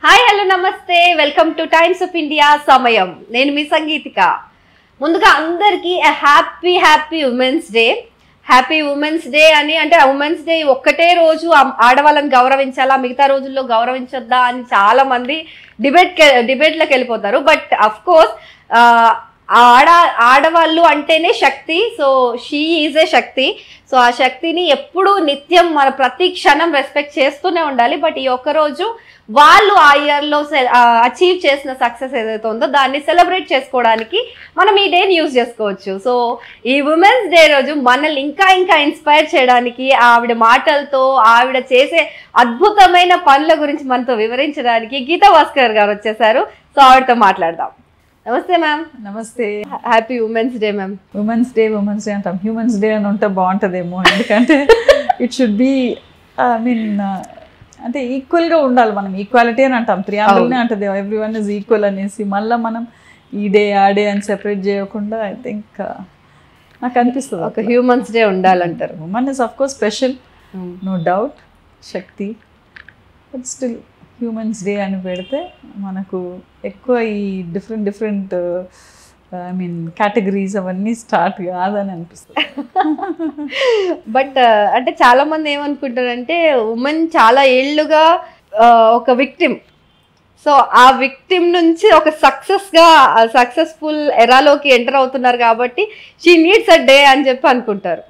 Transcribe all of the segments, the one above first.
Hi hello నమస్తే welcome two times of India సమయం. నేను మీ సంగీతిక. ముందుగా అందరికీ happy women's day. Happy women's day అని అంటే ఉమెన్స్ డే ఒక్కటే రోజు ఆడవాళ్ళని గౌరవించాలా, మిగతా రోజుల్లో గౌరవించొద్దా అని చాలా మంది డిబేట్లకు వెళ్ళిపోతారు. బట్ అఫ్ కోర్స్ ఆడవాళ్ళు అంటేనే శక్తి. So she is a shakti. So ఆ శక్తిని ఎప్పుడూ నిత్యం మన ప్రతి క్షణం రెస్పెక్ట్ చేస్తూనే ఉండాలి. బట్ ఈ ఒక్కరోజు వాళ్ళు ఆ ఇయర్లో అచీవ్ చేసిన సక్సెస్ ఏదైతే ఉందో దాన్ని సెలబ్రేట్ చేసుకోవడానికి మనం ఈ డేని యూజ్ చేసుకోవచ్చు. సో ఈ ఉమెన్స్ డే రోజు మనల్ని ఇంకా ఇన్స్పైర్ చేయడానికి, ఆవిడ మాటలతో ఆవిడ చేసే అద్భుతమైన పనుల గురించి మనతో వివరించడానికి గీతా భాస్కర్ గారు వచ్చేసారు. సో ఆవిడతో మాట్లాడదాం. నమస్తే మ్యామ్. నమస్తే. Happy women's day ma'am. Women's day అంటాం, హ్యూమన్స్ డే అని ఉంటే బాగుంటుందేమో. ఎందుకంటే ఇట్ షుడ్ బి అంటే ఈక్వల్గా ఉండాలి. మనం ఈక్వాలిటీ అని అంటాం, త్రియాంగుల్నే అంటది ఎవ్రీవన్ ఇస్ ఈక్వల్ అనేసి. మళ్ళీ మనం ఈ డే ఆ డే అని సెపరేట్ చేయకుండా ఐ థింక్ నాకు అనిపిస్తుంది ఒక హ్యూమన్స్ డే ఉండాలంటారు. Women is of course special, no doubt, shakti. But still humans day అని పెడితే మనకు ఎక్కువ ఈ డిఫరెంట్ కేటగిరీస్ అవన్నీ స్టార్ట్ కాదని అనిపిస్తుంది. బట్ అంటే చాలా మంది ఏమనుకుంటారంటే ఉమెన్ చాలా ఏళ్ళుగా ఒక విక్టిమ్. సో ఆ విక్టిమ్ నుంచి ఒక సక్సెస్ఫుల్ ఎరాలోకి ఎంటర్ అవుతున్నారు కాబట్టి షీ నీడ్స్ అ డే అని చెప్పి అనుకుంటారు.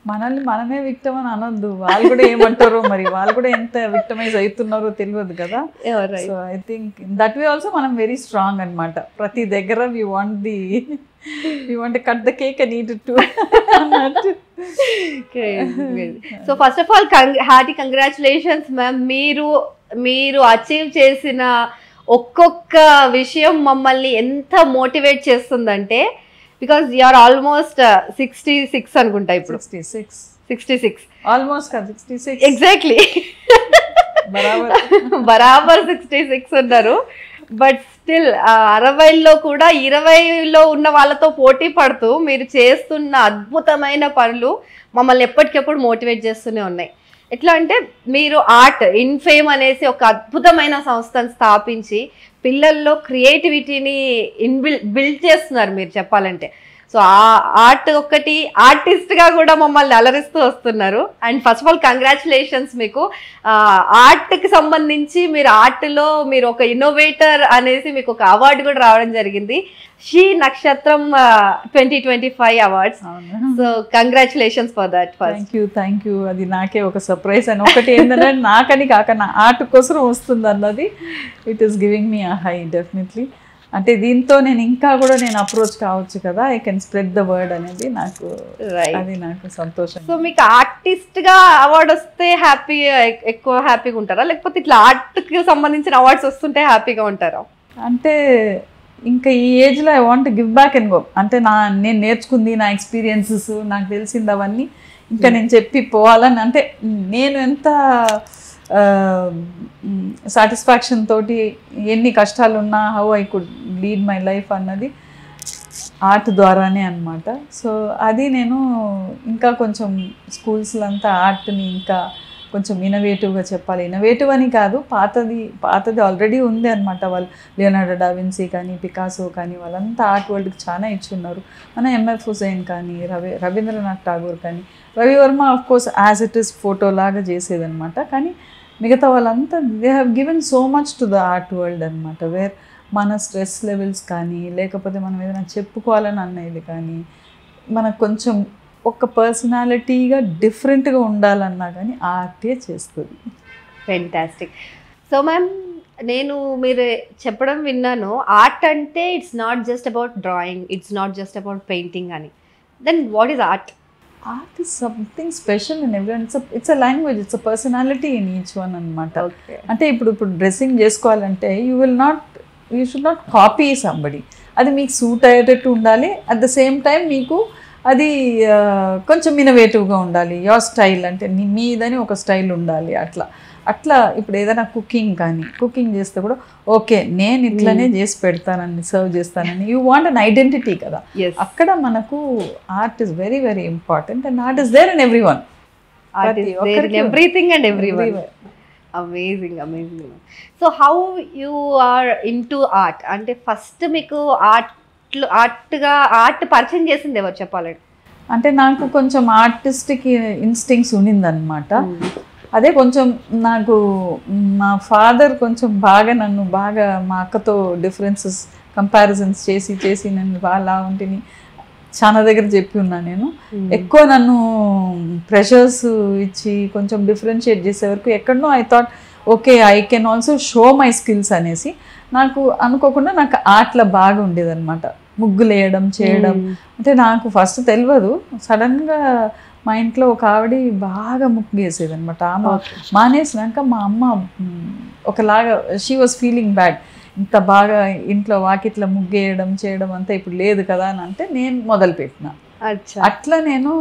మనల్ని మనమే విక్టమ్ అని అనొద్దు. వాళ్ళు కూడా ఏమంటారో మరి, వాళ్ళు కూడా ఎంత విక్టమైజ్ అవుతున్నారో తెలియదు కదా. So I think that way also మనం వెరీ స్ట్రాంగ్ అనమాట. ప్రతి దగ్గర we want cut the cake and eat it too. So first of all hearty congratulations ma'am. మీరు అచీవ్ చేసిన ఒక్కొక్క విషయం మమ్మల్ని ఎంత మోటివేట్ చేస్తుందంటే, బికాస్ యూఆర్ ఆల్మోస్ట్ 66 అనుకుంటా ఇప్పుడు. 66 ఆల్మోస్ట్ 66 ఎగ్జాక్ట్లీ బరాబర్ 66 ఉన్నారు. బట్ స్టిల్ 60లో కూడా 20లో ఉన్న వాళ్ళతో పోటీ పడుతూ మీరు చేస్తున్న అద్భుతమైన పనులు మమ్మల్ని ఎప్పటికెప్పుడు మోటివేట్ చేస్తూనే ఉన్నాయి. ఎట్లా అంటే మీరు ఇన్ఫేమ్ అనేసి ఒక అద్భుతమైన సంస్థను స్థాపించి పిల్లల్లో క్రియేటివిటీని బిల్డ్ చేస్తున్నారు మీరు చెప్పాలంటే. సో ఆ ఆర్ట్ ఒక్కటి ఆర్టిస్ట్గా కూడా మమ్మల్ని అలరిస్తూ వస్తున్నారు. And first of all congratulations మీకు. ఆర్ట్కి సంబంధించి మీరు ఆర్ట్లో మీరు ఒక ఇన్నోవేటర్ అనేసి మీకు ఒక అవార్డు కూడా రావడం జరిగింది, షీ నక్షత్రం 2025 awards. So congratulations for that. Thank you. అది నాకే ఒక సర్ప్రైజ్. అని ఒకటి ఏంటంటే నాకని కాక నా ఆర్ట్ కోసం వస్తుంది అన్నది it is giving me a high definitely. అంటే దీంతో నేను ఇంకా కూడా అప్రోచ్ కావచ్చు కదా, I can spread the word అనేది నాకు సంతోషం. సో మీకు ఆర్టిస్ట్గా అవార్డు వస్తే ఎక్కువ హ్యాపీగా ఉంటారా, లేకపోతే ఇట్లా ఆర్ట్కి సంబంధించిన అవార్డ్స్ వస్తుంటే హ్యాపీగా ఉంటారా? అంటే ఇంకా ఈ ఏజ్లో I want give back and go. అంటే నేను నేర్చుకుంది, నా ఎక్స్పీరియన్సెస్, నాకు తెలిసింది అవన్నీ ఇంకా నేను చెప్పి పోవాలని. అంటే నేను ఎంత సాటిస్ఫాక్షన్ తోటి ఎన్ని కష్టాలు ఉన్నా how I could lead my life అన్నది ఆర్ట్ ద్వారానే అనమాట. సో అది నేను ఇంకా కొంచెం స్కూల్స్లో అంతా ఆర్ట్ని ఇంకా కొంచెం ఇన్నోవేటివ్గా చెప్పాలి. ఇన్నోవేటివ్ అని కాదు, పాతది ఆల్రెడీ ఉంది అనమాట. వాళ్ళు లియోనార్డో డా విన్సీ కానీ, పికాసో కానీ వాళ్ళంతా ఆర్ట్ వరల్డ్కి చాలా ఇచ్చున్నారు. మన ఎంఎఫ్ హుసైన్ కానీ, రవీంద్రనాథ్ ఠాగూర్ కానీ, Ravi Varma of course as it is ఫోటోలాగా చేసేదనమాట. కానీ మిగతా వాళ్ళంతా they have given so much to the art world అనమాట. వేర్ మన స్ట్రెస్ లెవెల్స్ కానీ, లేకపోతే మనం ఏదైనా చెప్పుకోవాలని అనేది కానీ, మనకు కొంచెం ఒక పర్సనాలిటీగా డిఫరెంట్గా ఉండాలన్నా కానీ ఆర్టే చేస్తుంది. ఫెంటాస్టిక్. సో మ్యామ్, మీరు చెప్పడం విన్నాను, ఆర్ట్ అంటే it's not just about drawing, it's not just about painting అని. Then what is art? Art is something special in everyone. It's a language, it's a personality in each one అనమాట. అంటే ఇప్పుడు dressing చేసుకోవాలంటే you should not copy somebody. అది మీకు suit అయ్యేటట్టు ఉండాలి. At the same time మీకు అది కొంచెం ఇన్నోవేటివ్గా ఉండాలి. యువర్ స్టైల్ అంటే మీదని ఒక స్టైల్ ఉండాలి. అట్లా ఇప్పుడు ఏదైనా కుకింగ్ చేస్తే కూడా ఓకే నేను ఇట్లనే చేసి పెడతానని, సర్వ్ చేస్తానని, యూ వాంట్ అన్ ఐడెంటిటీ కదా. అక్కడ మనకు art is very very important. And art is there in everyone. Everything and everyone. Amazing amazing. So how you are into art, అంటే ఫస్ట్ మీకు ఆర్ట్ పరిచయం చేసింది ఎవరు చెప్పాలంటే? అంటే నాకు కొంచెం ఆర్టిస్టిక్ ఇన్స్టింక్ట్స్ ఉన్నిందనమాట. అదే కొంచెం నాకు మా ఫాదర్ కొంచెం బాగా నన్ను బాగా మా అక్కతో డిఫరెన్సెస్ కంపారిజన్స్ చేసి నేను వాళ్ళ ఉంటిని చాలా దగ్గర చెప్పి ఉన్నా. నేను ఎక్కువ నన్ను ప్రెషర్స్ ఇచ్చి కొంచెం డిఫరెన్షియేట్ చేసే వరకు ఎక్కడనో I thought okay I can also show my skills అనేసి నాకు అనుకోకుండా నాకు ఆర్ట్లో బాగా ఉండేదన్నమాట. ముగ్గులు వేయడం చేయడం అంటే నాకు ఫస్ట్ తెలియదు, సడన్గా మా ఇంట్లో ఒక ఆవిడ బాగా ముగ్గు వేసేది అనమాట. ఆమె మానేసినాక మా అమ్మ ఒకలాగా షీ వాజ్ ఫీలింగ్ బ్యాడ్, ఇంత బాగా ఇంట్లో వాకిట్లో ముగ్గేయడం చేయడం అంతా ఇప్పుడు లేదు కదా అని అంటే నేను మొదలుపెట్టిన. అట్లా నేను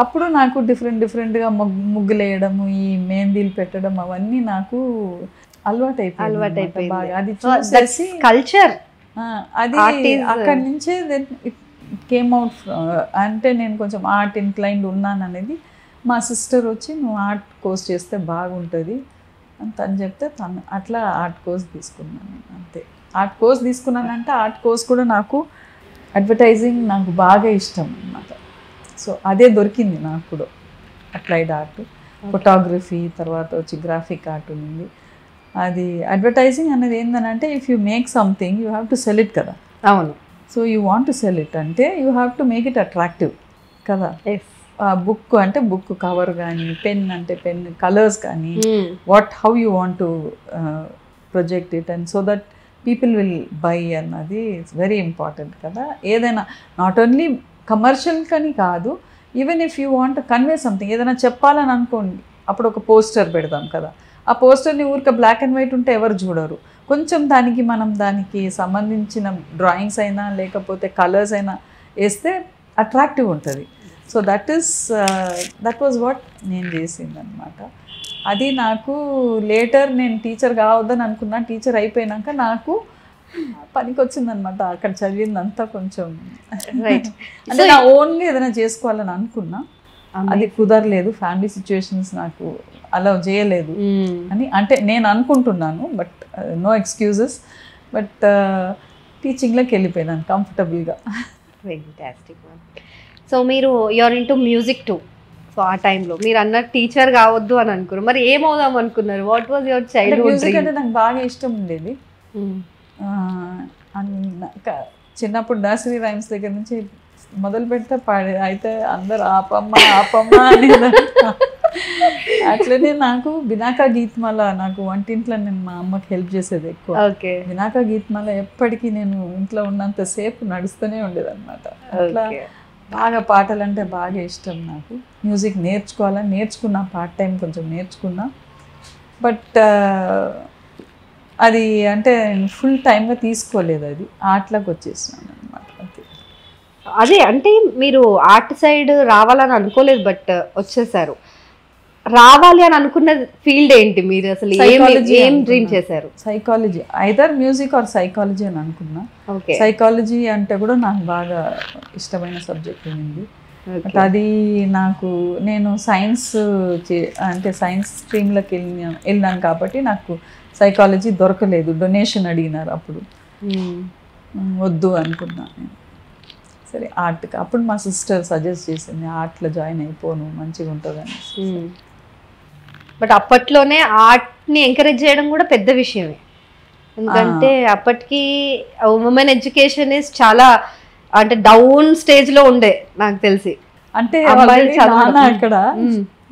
అప్పుడు నాకు డిఫరెంట్గా ముగ్గులు వేయడము, ఈ మెహందీలు పెట్టడం అవన్నీ నాకు అలవాటైపోయింది బాగా. అది చూసేసి కల్చర్ అది అక్కడి నుంచే ఇట్ కేమ్ అవుట్. అంటే నేను కొంచెం ఆర్ట్ ఇన్క్లైన్డ్ ఉన్నాను అనేది మా సిస్టర్ వచ్చి నువ్వు ఆర్ట్ కోర్స్ చేస్తే బాగుంటుంది అని తను చెప్తే తను అట్లా ఆర్ట్ కోర్స్ తీసుకున్నాను. అంతే ఆర్ట్ కోర్స్ తీసుకున్నానంటే ఆర్ట్ కోర్స్ కూడా నాకు అడ్వర్టైజింగ్ నాకు బాగా ఇష్టం అన్నమాట. సో అదే దొరికింది నాకు కూడా. అప్లైడ్ ఆర్ట్, ఫోటోగ్రఫీ, తర్వాత వచ్చి గ్రాఫిక్ ఆర్ట్ ఉంది. అది అడ్వర్టైజింగ్ అనేది ఏంటంటే if you make something you have to sell it కదా. అవును. So you want to sell it అంటే you have to make it attractive కదా. బుక్ అంటే బుక్ కవర్ కానీ, పెన్ అంటే పెన్ కలర్స్ కానీ, how you want to project it and so that people will buy అన్నది it's very important కదా. ఏదైనా not only commercial కానీ కాదు, even if you want convey something, ఏదైనా చెప్పాలని అనుకోండి అప్పుడు ఒక పోస్టర్ పెడదాం కదా. ఆ పోస్టర్ని ఊరికే బ్లాక్ అండ్ వైట్ ఉంటే ఎవరు చూడరు. కొంచెం దానికి సంబంధించిన డ్రాయింగ్స్ అయినా లేకపోతే కలర్స్ అయినా వేస్తే అట్రాక్టివ్ ఉంటుంది. సో దట్ వాజ్ వాట్ నేను చేసింది అనమాట. అది నాకు లేటర్ నేను టీచర్ కావద్దని అనుకున్నా. టీచర్ అయిపోయినాక నాకు పనికి వచ్చిందనమాట. అక్కడ చదివిందంతా కొంచెం అంటే నా ఓన్లీ ఏదైనా చేసుకోవాలని అనుకున్నా, అది కుదరలేదు. ఫ్యామిలీ సిచ్యువేషన్స్ నాకు అలౌ చేయలేదు అని అంటే నేను అనుకుంటున్నాను. But no excuses. బట్ టీచింగ్లోకి వెళ్ళిపోయినాను కంఫర్టబుల్గా. ఫెంటాస్టిక్. సో మీరు you're into music too. So ఆ టైంలో మీరు అన్న టీచర్ కావద్దు అని అనుకున్నారు, మరి ఏమవుదాం అనుకున్నారు? What was your childhood music అంటే నాకు బాగా ఇష్టం ఉండేది. చిన్నప్పుడు నర్సరీ రైమ్స్ దగ్గర నుంచి మొదలు పెడితే పాడే అయితే అందరు ఆపమ్మ అనేది. అట్లనే నాకు బినాకా గీత్మాల, నాకు వంటింట్లో నేను మా అమ్మకి హెల్ప్ చేసేది ఎక్కువ. బినాకా గీత్మాల ఎప్పటికీ నేను ఇంట్లో ఉన్నంతసేపు నడుస్తూనే ఉండేదన్నమాట. అట్లా బాగా పాటలు అంటే బాగా ఇష్టం నాకు. మ్యూజిక్ నేర్చుకున్నా, పార్ట్ టైం కొంచెం నేర్చుకున్నా. బట్ అది అంటే ఫుల్ టైమ్గా తీసుకోలేదు, అది ఆర్ట్లోకి వచ్చేసినాను అనమాట. అదే అంటే మీరు ఆర్ట్ సైడ్ రావాలని అనుకోలేదు, బట్ వచ్చేసారు. రావాలి అని అనుకున్న ఫీల్డ్ ఏంటి? మీరు అసలు ఏం డ్రీమ్ చేశారు? Psychology, either music or psychology అని అనుకున్నా. సైకాలజీ అంటే కూడా నాకు బాగా ఇష్టమైన సబ్జెక్ట్ ఉంది. బట్ అది నాకు నేను సైన్స్ అంటే సైన్స్ స్ట్రీమ్లోకి వెళ్ళాను కాబట్టి నాకు సైకాలజీ దొరకలేదు. డొనేషన్ అడిగినారు, అప్పుడు వద్దు అనుకున్నా నేను. సరే ఆర్ట్కి అప్పుడు మా సిస్టర్ సజెస్ట్ చేసింది, ఆర్ట్లో జాయిన్ అయిపోను మంచిగా ఉంటుందని. బట్ అప్పట్లోనే ఆర్ట్ని ఎంకరేజ్ చేయడం కూడా పెద్ద విషయమే. ఎందుకంటే అప్పటికి ఉమెన్ ఎడ్యుకేషన్ ఇస్ చాలా అంటే డౌన్ స్టేజ్లో ఉండే నాకు తెలిసి. అంటే అక్కడ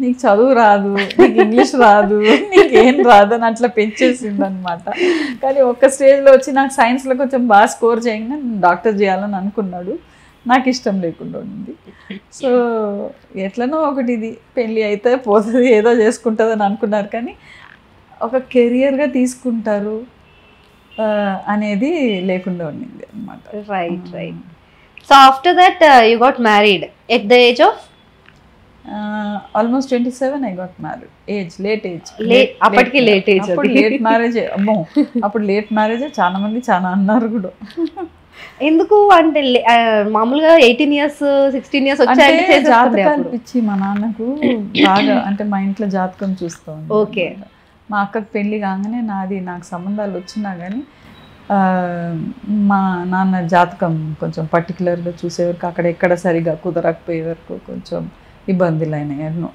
నీకు చదువు రాదు, నీకు ఇంగ్లీష్ రాదు, నీకు ఏం రాదు అని అట్లా పెంచేసింది అనమాట. కానీ ఒక్క స్టేజ్లో వచ్చి నాకు సైన్స్లో కొంచెం బాగా స్కోర్ చేయగానే డాక్టర్ చేయాలని అనుకున్నాడు. నాకు ఇష్టం లేకుండా ఉంది. సో ఎట్లనో ఒకటి ఇది పెళ్ళి అయితే పోతుంది, ఏదో చేసుకుంటుంది అని అనుకున్నారు. కానీ ఒక కెరియర్గా తీసుకుంటారు అనేది లేకుండా ఉండింది అనమాట. Right. So after that you got married at the age of almost 27 I got married. Late age. అప్పటికి లేట్ ఏజ్. అప్పుడు లేట్ మ్యారేజ్. అమ్మో అప్పుడు లేట్ మ్యారేజ్ చాలా మంది చాలా అన్నారు కూడా. ఎందుకు అంటే మామూలుగా 18 years 16 years వచ్చాయంటే జాతకాలు పిచ్చి మా నాన్నకు బాగా. అంటే మా ఇంట్లో జాతకం చూస్తాం. ఓకే. మా అక్కకి పెళ్ళి కాగానే నాకు సంబంధాలు వచ్చినా కానీ మా నాన్న జాతకం కొంచెం పర్టికులర్గా చూసే వరకు అక్కడ ఎక్కడ సరిగా కుదరకపోయే వరకు కొంచెం ఇబ్బందులు అయినాయి ఎన్నో.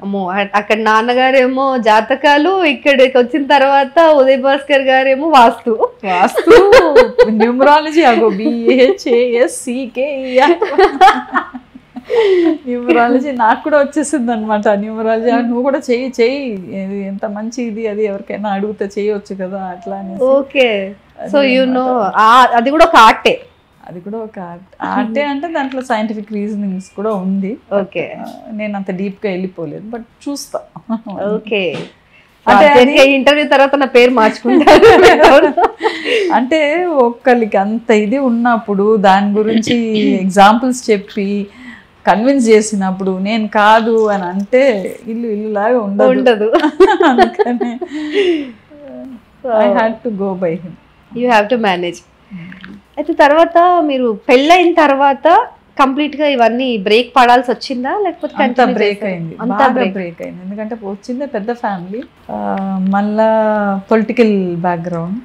అమ్మో, అక్కడ నాన్నగారేమో జాతకాలు, ఇక్కడికి వచ్చిన తర్వాత ఉదయ్ భాస్కర్ గారేమో వాస్తు న్యూమరాలజీ అగో BHASCK న్యూమరాలజీ నాకు కూడా వచ్చేసింది అనమాట. న్యూమరాలజీ నువ్వు కూడా చెయ్యి ఎంత మంచి ఇది, అది ఎవరికైనా అడిగితే చేయవచ్చు కదా అట్లా. ఓకే, సో యు నో అది కూడా ఒక ఆర్టే. అది కూడా ఒక ఆర్టే అంటే దాంట్లో సైంటిఫిక్ రీజనింగ్స్ కూడా ఉంది. ఓకే, నేను అంత డీప్గా వెళ్ళిపోలేదు, బట్ చూస్తా. ఓకే, అంటే ఇంటర్వ్యూ తర్వాత నా పేరు మార్చుకుంటాను. అంటే ఒక్కరికి అంత ఇది ఉన్నప్పుడు దాని గురించి ఎగ్జాంపుల్స్ చెప్పి కన్విన్స్ చేసినప్పుడు నేను కాదు అని అంటే ఇల్లులాగా ఉండదు. అందుకని I had to go by him. You have to manage. అయితే తర్వాత మీరు పెళ్ళైన తర్వాత కంప్లీట్ గా ఇవన్నీ బ్రేక్ పడాల్సి వచ్చిందా, లేకపోతే అంతా బ్రేక్ అయింది? బాగా బ్రేక్ అయింది. ఎందుకంటే వచ్చిందే పెద్ద ఫ్యామిలీ, మళ్ళా పొలిటికల్ బ్యాక్గ్రౌండ్.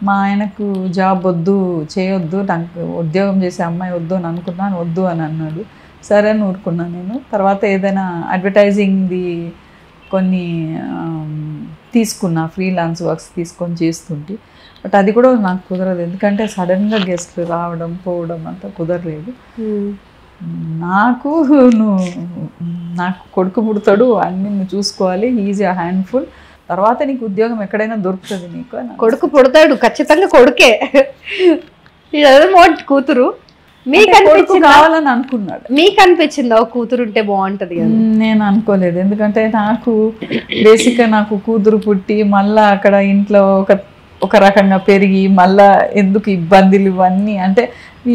మా ఆయనకు జాబ్ వద్దు, చేయొద్దు, నాకు ఉద్యోగం చేసే అమ్మాయి వద్దు అని అనుకున్నాను. వద్దు అని అన్నాడు. సరే అని ఊరుకున్నాను నేను. తర్వాత ఏదైనా అడ్వర్టైజింగ్ది కొన్ని తీసుకున్నా, ఫ్రీలాన్స్ వర్క్స్ తీసుకొని చేస్తుంటే, బట్ అది కూడా నాకు కుదరదు. ఎందుకంటే సడన్గా గెస్ట్లు రావడం పోవడం అంతా కుదరలేదు. నాకు కొడుకు పుడతాడు, అన్ని నువ్వు చూసుకోవాలి, ఈజీ హ్యాండ్ఫుల్, తర్వాత నీకు ఉద్యోగం ఎక్కడైనా దొరుకుతుంది నీకు. కొడుకు పుడతాడు, ఖచ్చితంగా కొడుకే, కూతురు. మీకు కావాలని అనుకున్నాడు. మీకు అనిపించిందా ఒక కూతురు ఉంటే బాగుంటది? నేను అనుకోలేదు. ఎందుకంటే నాకు బేసిక్గా నాకు కూతురు పుట్టి మళ్ళా అక్కడ ఇంట్లో ఒక రకంగా పెరిగి మళ్ళా ఎందుకు ఇబ్బందులు ఇవన్నీ, అంటే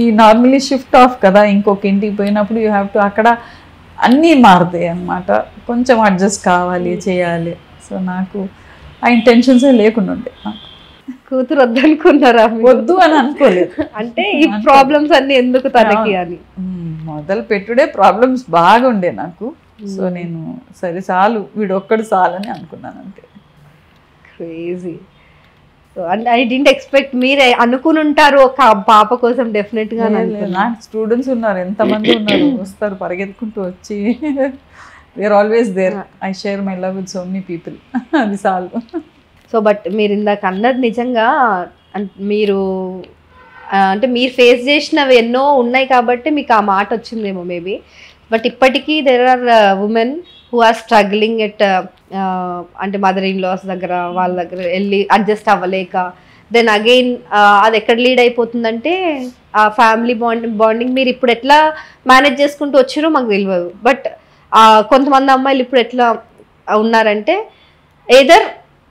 ఈ నార్మలీ షిఫ్ట్ ఆఫ్ కదా, ఇంకొక ఇంటికి పోయినప్పుడు యూ హ్యావ్ టు అక్కడ అన్నీ మారుతాయి అన్నమాట. కొంచెం అడ్జస్ట్ కావాలి, చేయాలి. సో నాకు ఆ ఇంటెన్షన్సే లేకుండా ఉండే. కూతురు వద్దనుకున్నారా? వద్దు అని అనుకోలేదు. అంటే ఈ ప్రాబ్లమ్స్ అన్ని ఎందుకు తనకి అని మొదలు పెట్టుడే ప్రాబ్లమ్స్ బాగా ఉండే నాకు. సో నేను సరే చాలు, వీడు ఒక్కడు చాలని అనుకున్నాను అంతే. క్రేజీ. సో అంటే ఐ డింట్ ఎక్స్పెక్ట్ మీరే అనుకుని ఉంటారు ఒక పాప కోసం డెఫినెట్ గా. నాకు స్టూడెంట్స్ ఉన్నారు, ఎంతమంది ఉన్నారు, వస్తారు పరిగెత్తుకుంటూ వచ్చి. They are always there. I share my love with so many people. అది చాలు. సో బట్ మీరు ఇందాక అన్నది నిజంగా, మీరు అంటే మీరు ఫేస్ చేసినవి ఎన్నో ఉన్నాయి కాబట్టి మీకు ఆ మాట వచ్చిందేమో మేబీ. బట్ ఇప్పటికీ there are women who are struggling at, అంటే మదర్ ఇన్ లాస్ దగ్గర వాళ్ళ దగ్గర వెళ్ళి అడ్జస్ట్ అవ్వలేక, దెన్ అగైన్ అది ఎక్కడ లీడ్ అయిపోతుందంటే ఆ ఫ్యామిలీ బాండింగ్ మీరు ఇప్పుడు ఎట్లా మేనేజ్ చేసుకుంటూ వచ్చారో మాకు తెలియదు. బట్ కొంతమంది అమ్మాయిలు ఇప్పుడు ఎట్లా ఉన్నారంటే either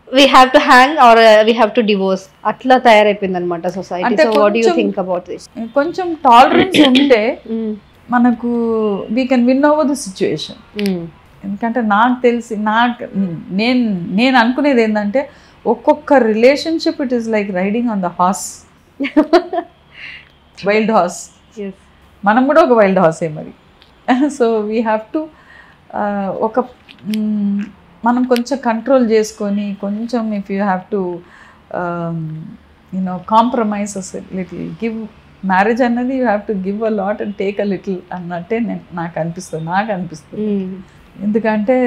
we have to hang or we have to divorce, atla తయారైపోయింది అన్నమాట society. So what do you think about this? కొంచెం టాలరెన్స్ ఉంటే మనకు we can win over the situation. ఎందుకంటే నాకు తెలిసి నేను అనుకునేది ఏంటంటే ఒక్కొక్క relationship it is like riding on the horse, wild horse. మనం కూడా ఒక వైల్డ్ హార్సే మరి. సో వీ హ్యావ్ టు మనం కొంచెం కంట్రోల్ చేసుకొని కొంచెం if you have to compromises little, give marriage అన్నది you have to give a lot and take a little అన్నట్టే నాకు అనిపిస్తుంది. ఎందుకంటే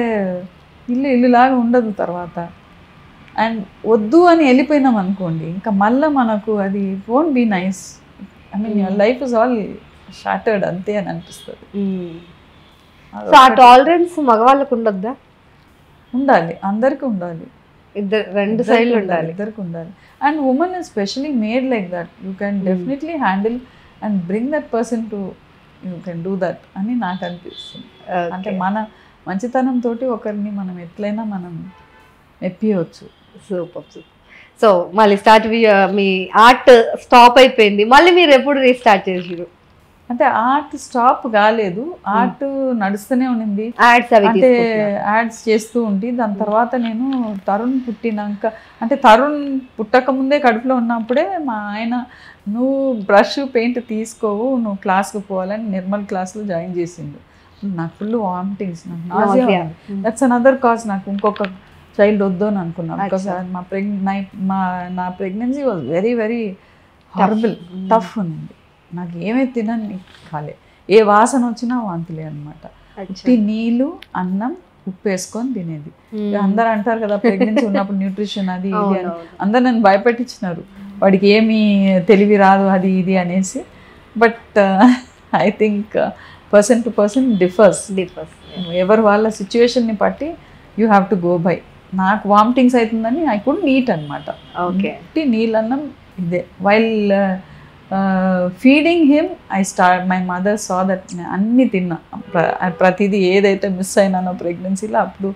ఇల్లులాగా ఉండదు తర్వాత. అండ్ వద్దు అని వెళ్ళిపోయినాం అనుకోండి, ఇంకా మళ్ళీ మనకు అది won't be nice. I mean your life is all shattered అంతే అని అనిపిస్తుంది. సో ఆ టాలరెన్స్ మగవాళ్ళకు ఉండొద్దా? ఉండాలి, అందరికీ ఉండాలి. రెండు సైడ్లు ఉండాలి, ఇద్దరికి ఉండాలి. And women is especially made like that. You can definitely handle and bring that person to, you can do that అని నాకు అనిపిస్తుంది. అంటే మన మంచితనంతో ఒకరిని మనం ఎట్లయినా మనం మెప్పియవచ్చు. సూపర్. సో మళ్ళీ స్టార్ట్, మీ ఆర్ట్ స్టాప్ అయిపోయింది, మళ్ళీ మీరు ఎప్పుడు రీస్టార్ట్ చేసారు? అంటే ఆర్ట్ స్టాప్ కాలేదు, ఆర్ట్ నడుస్తూనే ఉండింది. అంటే యాడ్స్ చేస్తూ ఉండి దాని తర్వాత నేను తరుణ్ పుట్టినాక, అంటే తరుణ్ పుట్టక ముందే కడుపులో ఉన్నప్పుడే మా ఆయన నువ్వు బ్రష్ పెయింట్ తీసుకోవు, నువ్వు క్లాస్కి పోవాలని నిర్మల్ క్లాస్లో జాయిన్ చేసిండు. నాకు ఫుల్ వామిటింగ్స్, నాకు నాజియా. దట్స్ అనదర్ కాజ్ నాకు ఇంకొక చైల్డ్ వద్దు అని అనుకున్నాను. బికాస్ నా pregnancy was very very horrible, tough ఉంది. నాకు ఏమైతే తినని కాలే, ఏ వాసన వచ్చినా వాంతులే అనమాట. నీళ్ళు, అన్నం, ఉప్పు వేసుకొని తినేది. అందరు అంటారు కదా ప్రెగ్నెన్సీ ఉన్నప్పుడు న్యూట్రిషన్ అది ఇది అని, అందరు నన్ను భయపెట్టించినారు, వాడికి ఏమీ తెలివి రాదు అది ఇది అనేసి. But I think person to person differs. ఎవరు వాళ్ళ సిచ్యువేషన్ని బట్టి you have to go by. నాకు వామిటింగ్స్ అవుతుందని ఐ కుడ్ నీట్ అనమాట. నీళ్ళన్నం ఇదే. While feeding him my mother saw that అన్నీ తిన్నా, ప్రతిదీ ఏదైతే మిస్ అయినానో ప్రెగ్నెన్సీలో అప్పుడు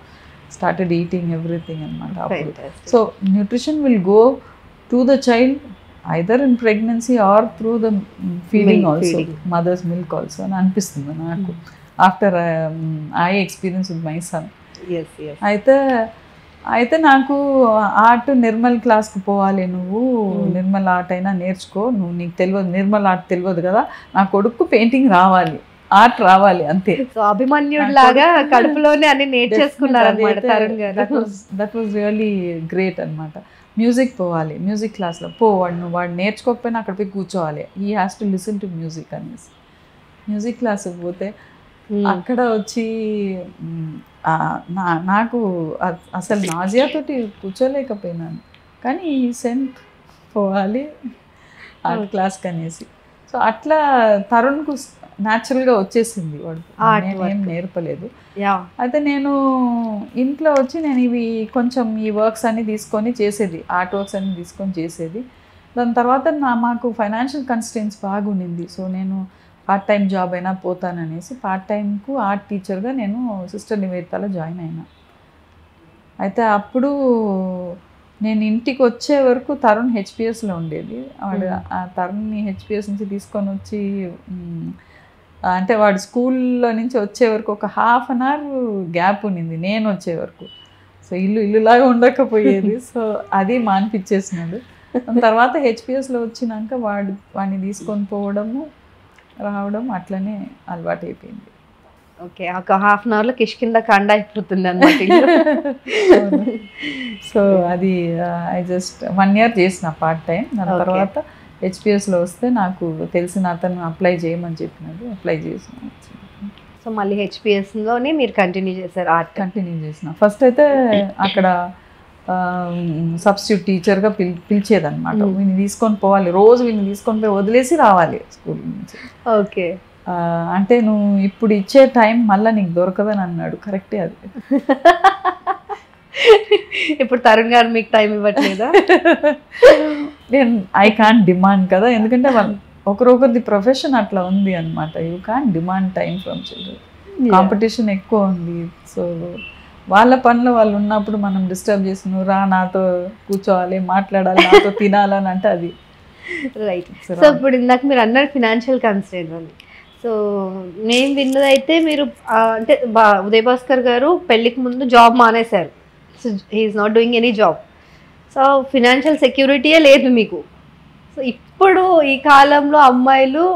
స్టార్టెడ్ ఈటింగ్ ఎవ్రీథింగ్ అనమాట. అప్పుడు so nutrition will go to the child either in pregnancy or through the feeding also, mothers milk also అని అనిపిస్తుంది నాకు after I experience with my son. అయితే నాకు ఆర్ట్ నిర్మల్ క్లాస్కి పోవాలి, నువ్వు నిర్మల్ ఆర్ట్ అయినా నేర్చుకో, నీకు తెలియదు నిర్మల్ ఆర్ట్ తెలియదు కదా, నా కొడుకు పెయింటింగ్ రావాలి, ఆర్ట్ రావాలి అంతే. సో అభిమన్యుడు లాగా కడుపులోనే అన్ని నేర్చేసుకున్నారు అన్నమాట తరుణ్ గారు. దట్ వాజ్ రియల్లీ గ్రేట్ అనమాట. మ్యూజిక్ పోవాలి, మ్యూజిక్ క్లాస్లో వాడు నేర్చుకోకపోయినా అక్కడ పోయి కూర్చోవాలి, he has to listen to music అనేసి. మ్యూజిక్ క్లాస్కి పోతే అక్కడ వచ్చి నాకు అసలు నాజియాతోటి కూర్చోలేకపోయినాను, కానీ ఈ సెంట్ పోవాలి ఆర్ట్ క్లాస్కి అనేసి. సో అట్లా తరుణ్కు న్యాచురల్గా వచ్చేసింది, వాడు ఏం నేర్పలేదు. అయితే నేను ఇంట్లో వచ్చి నేను ఇవి కొంచెం ఈ వర్క్స్ అన్ని తీసుకొని చేసేది, ఆర్ట్ వర్క్స్ అన్ని తీసుకొని చేసేది. దాని తర్వాత మాకు ఫైనాన్షియల్ కన్స్ట్రెయిన్స్ బాగుండింది. సో నేను పార్ట్ టైం జాబ్ అయినా పోతాననేసి పార్ట్ టైంకు ఆర్ట్ టీచర్గా నేను సిస్టర్ నివేదితలో జాయిన్ అయినా. అయితే అప్పుడు నేను ఇంటికి వచ్చే వరకు తరుణ్ హెచ్పిఎస్లో ఉండేది. వాడు ఆ తరుణ్ని హెచ్పిఎస్ నుంచి తీసుకొని వచ్చి అంటే వాడు స్కూల్లో నుంచి వచ్చే వరకు ఒక హాఫ్ అన్ అవర్ గ్యాప్ ఉన్నింది నేను వచ్చే వరకు. సో ఇల్లులాగా ఉండకపోయేది. సో అది మానిపించేసినాడు. తర్వాత హెచ్పిఎస్లో వచ్చినాక వాడిని తీసుకొని పోవడము రావడం అట్లనే అలవాటు అయిపోయింది. ఓకే, ఒక హాఫ్ అన్ అవర్లో కిష్కింద కండ అయిపోతుంది అన్నమాట. సో అది ఐ జస్ట్ 1 year చేసిన పార్ట్ టైం. దాని తర్వాత హెచ్పిఎస్లో వస్తే నాకు తెలిసిన అతను అప్లై చేయమని చెప్పినాడు, అప్లై చేసిన. సో మళ్ళీ హెచ్పిఎస్లోనే మీరు కంటిన్యూ చేశారు ఆర్ట్? కంటిన్యూ చేసిన. ఫస్ట్ అయితే అక్కడ సబ్స్టిట్యూట్ టీచర్గా పిలిచేదన్నమాట. వీళ్ళని తీసుకొని పోవాలి, రోజు వీళ్ళని తీసుకొని పోయి వదిలేసి రావాలి స్కూల్ నుంచి. ఓకే, అంటే నువ్వు ఇప్పుడు ఇచ్చే టైం మళ్ళీ నీకు దొరకదని అన్నాడు. కరెక్టే అది. ఇప్పుడు తరుణ్ గారు మీకు టైం ఇవ్వట్లేదా? నేను ఐ కాంట్ డిమాండ్ కదా, ఎందుకంటే ఒకరొకరిది ప్రొఫెషన్ అట్లా ఉంది అనమాట. You can't demand time from children. Competition ఎక్కువ ఉంది. సో వాళ్ళ పనులు వాళ్ళు ఉన్నప్పుడు మనం డిస్టర్బ్ చేసి నువ్వు రా నాతో కూర్చోవాలి, మాట్లాడాలి, నాతో తినాలని అంటే అది రైట్. సో ఇప్పుడు ఇందాక మీరు అన్నారు ఫినాన్షియల్ కన్స్ట్రెయిన్స్ అని. సో నేను విన్నదైతే మీరు అంటే ఉదయ్ భాస్కర్ గారు పెళ్ళికి ముందు జాబ్ మానేశారు. So he is not doing any job. So financial సెక్యూరిటీయే లేదు మీకు. సో ఇప్పుడు ఈ కాలంలో అమ్మాయిలు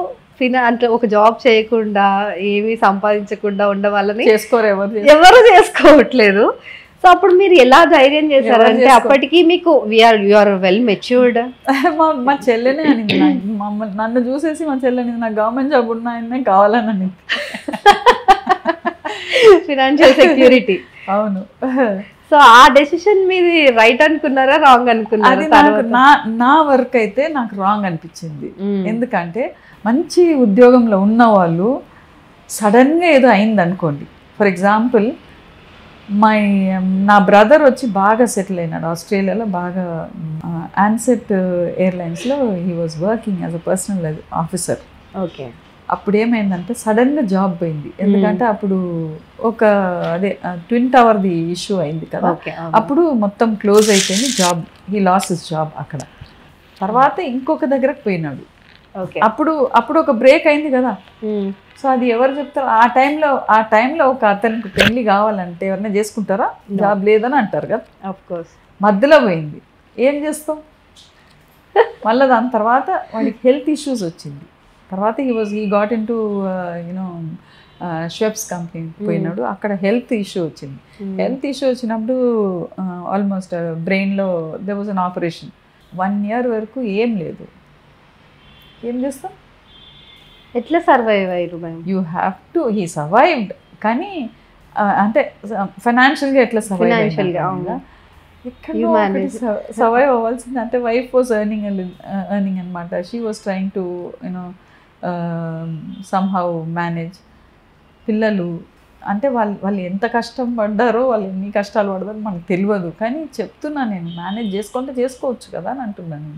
అంటే ఒక జాబ్ చేయకుండా ఏమీ సంపాదించకుండా ఉండవాలని ఎవరు చేసుకోవట్లేదు. సో అప్పుడు మీరు ఎలా ధైర్యం చేశారంటే అప్పటికి మీకు యు ఆర్ వెల్ మెచ్యూర్డ్? మా చెల్లెనే అనింది, నన్ను చూసేసి మా చెల్లెని నాకు గవర్నమెంట్ జాబ్ ఉన్నాయనే కావాలని అనింది. Financial security. అవును. సో ఆ డెసిషన్ మీది రైట్ అనుకున్నారా రాంగ్ అనుకున్నారా? నా వర్క్ అయితే నాకు రాంగ్ అనిపించింది. ఎందుకంటే మంచి ఉద్యోగంలో ఉన్న వాళ్ళు సడన్గా ఏదో అయింది అనుకోండి. ఫర్ ఎగ్జాంపుల్ నా బ్రదర్ వచ్చి బాగా సెటిల్ అయినాడు ఆస్ట్రేలియాలో, బాగా ఆన్సెట్ ఎయిర్లైన్స్లో he was working as a personnel officer. Okay. అప్పుడు ఏమైందంటే సడన్గా జాబ్ పోయింది. ఎందుకంటే అప్పుడు ఒక ట్విన్ టవర్ది ఇష్యూ అయింది కదా, అప్పుడు మొత్తం క్లోజ్ అయిపోయింది job. He lost his job అక్కడ. తర్వాత ఇంకొక దగ్గరకు పోయినాడు. అప్పుడు ఒక బ్రేక్ అయింది కదా. సో అది ఎవరు చెప్తారు? ఆ టైంలో ఒక అతనికి పెళ్లి కావాలంటే ఎవరైనా చేసుకుంటారా? జాబ్ లేదని అంటారు కదా. Of course. మధ్యలో పోయింది, ఏం చేస్తాం? మళ్ళీ దాని తర్వాత వాడికి హెల్త్ ఇష్యూస్ వచ్చింది. తర్వాత he got in to shapes company పోయినాడు. అక్కడ హెల్త్ ఇష్యూ వచ్చింది. హెల్త్ ఇష్యూ వచ్చినప్పుడు ఆల్మోస్ట్ బ్రెయిన్లో they was an operation. 1 year వరకు ఏం లేదు. ఏం చేస్తాం? ఎట్లా సర్వైవ్ అయ్యారు ma'am? You have to, he survived. కానీ అంటే ఫైనాన్షియల్గా ఎట్లా సర్వైవ్ సర్వైవ్ అవ్వాల్సింది. అంటే వైఫ్ వాజ్ ఎర్నింగ్ అనమాట. She was trying to you know somehow manage. పిల్లలు అంటే వాళ్ళు ఎంత కష్టం పడ్డారో, వాళ్ళు ఎన్ని కష్టాలు పడతారో మనకు తెలియదు. కానీ చెప్తున్నా, నేను మేనేజ్ చేసుకోవచ్చు కదా అని అంటున్నాను.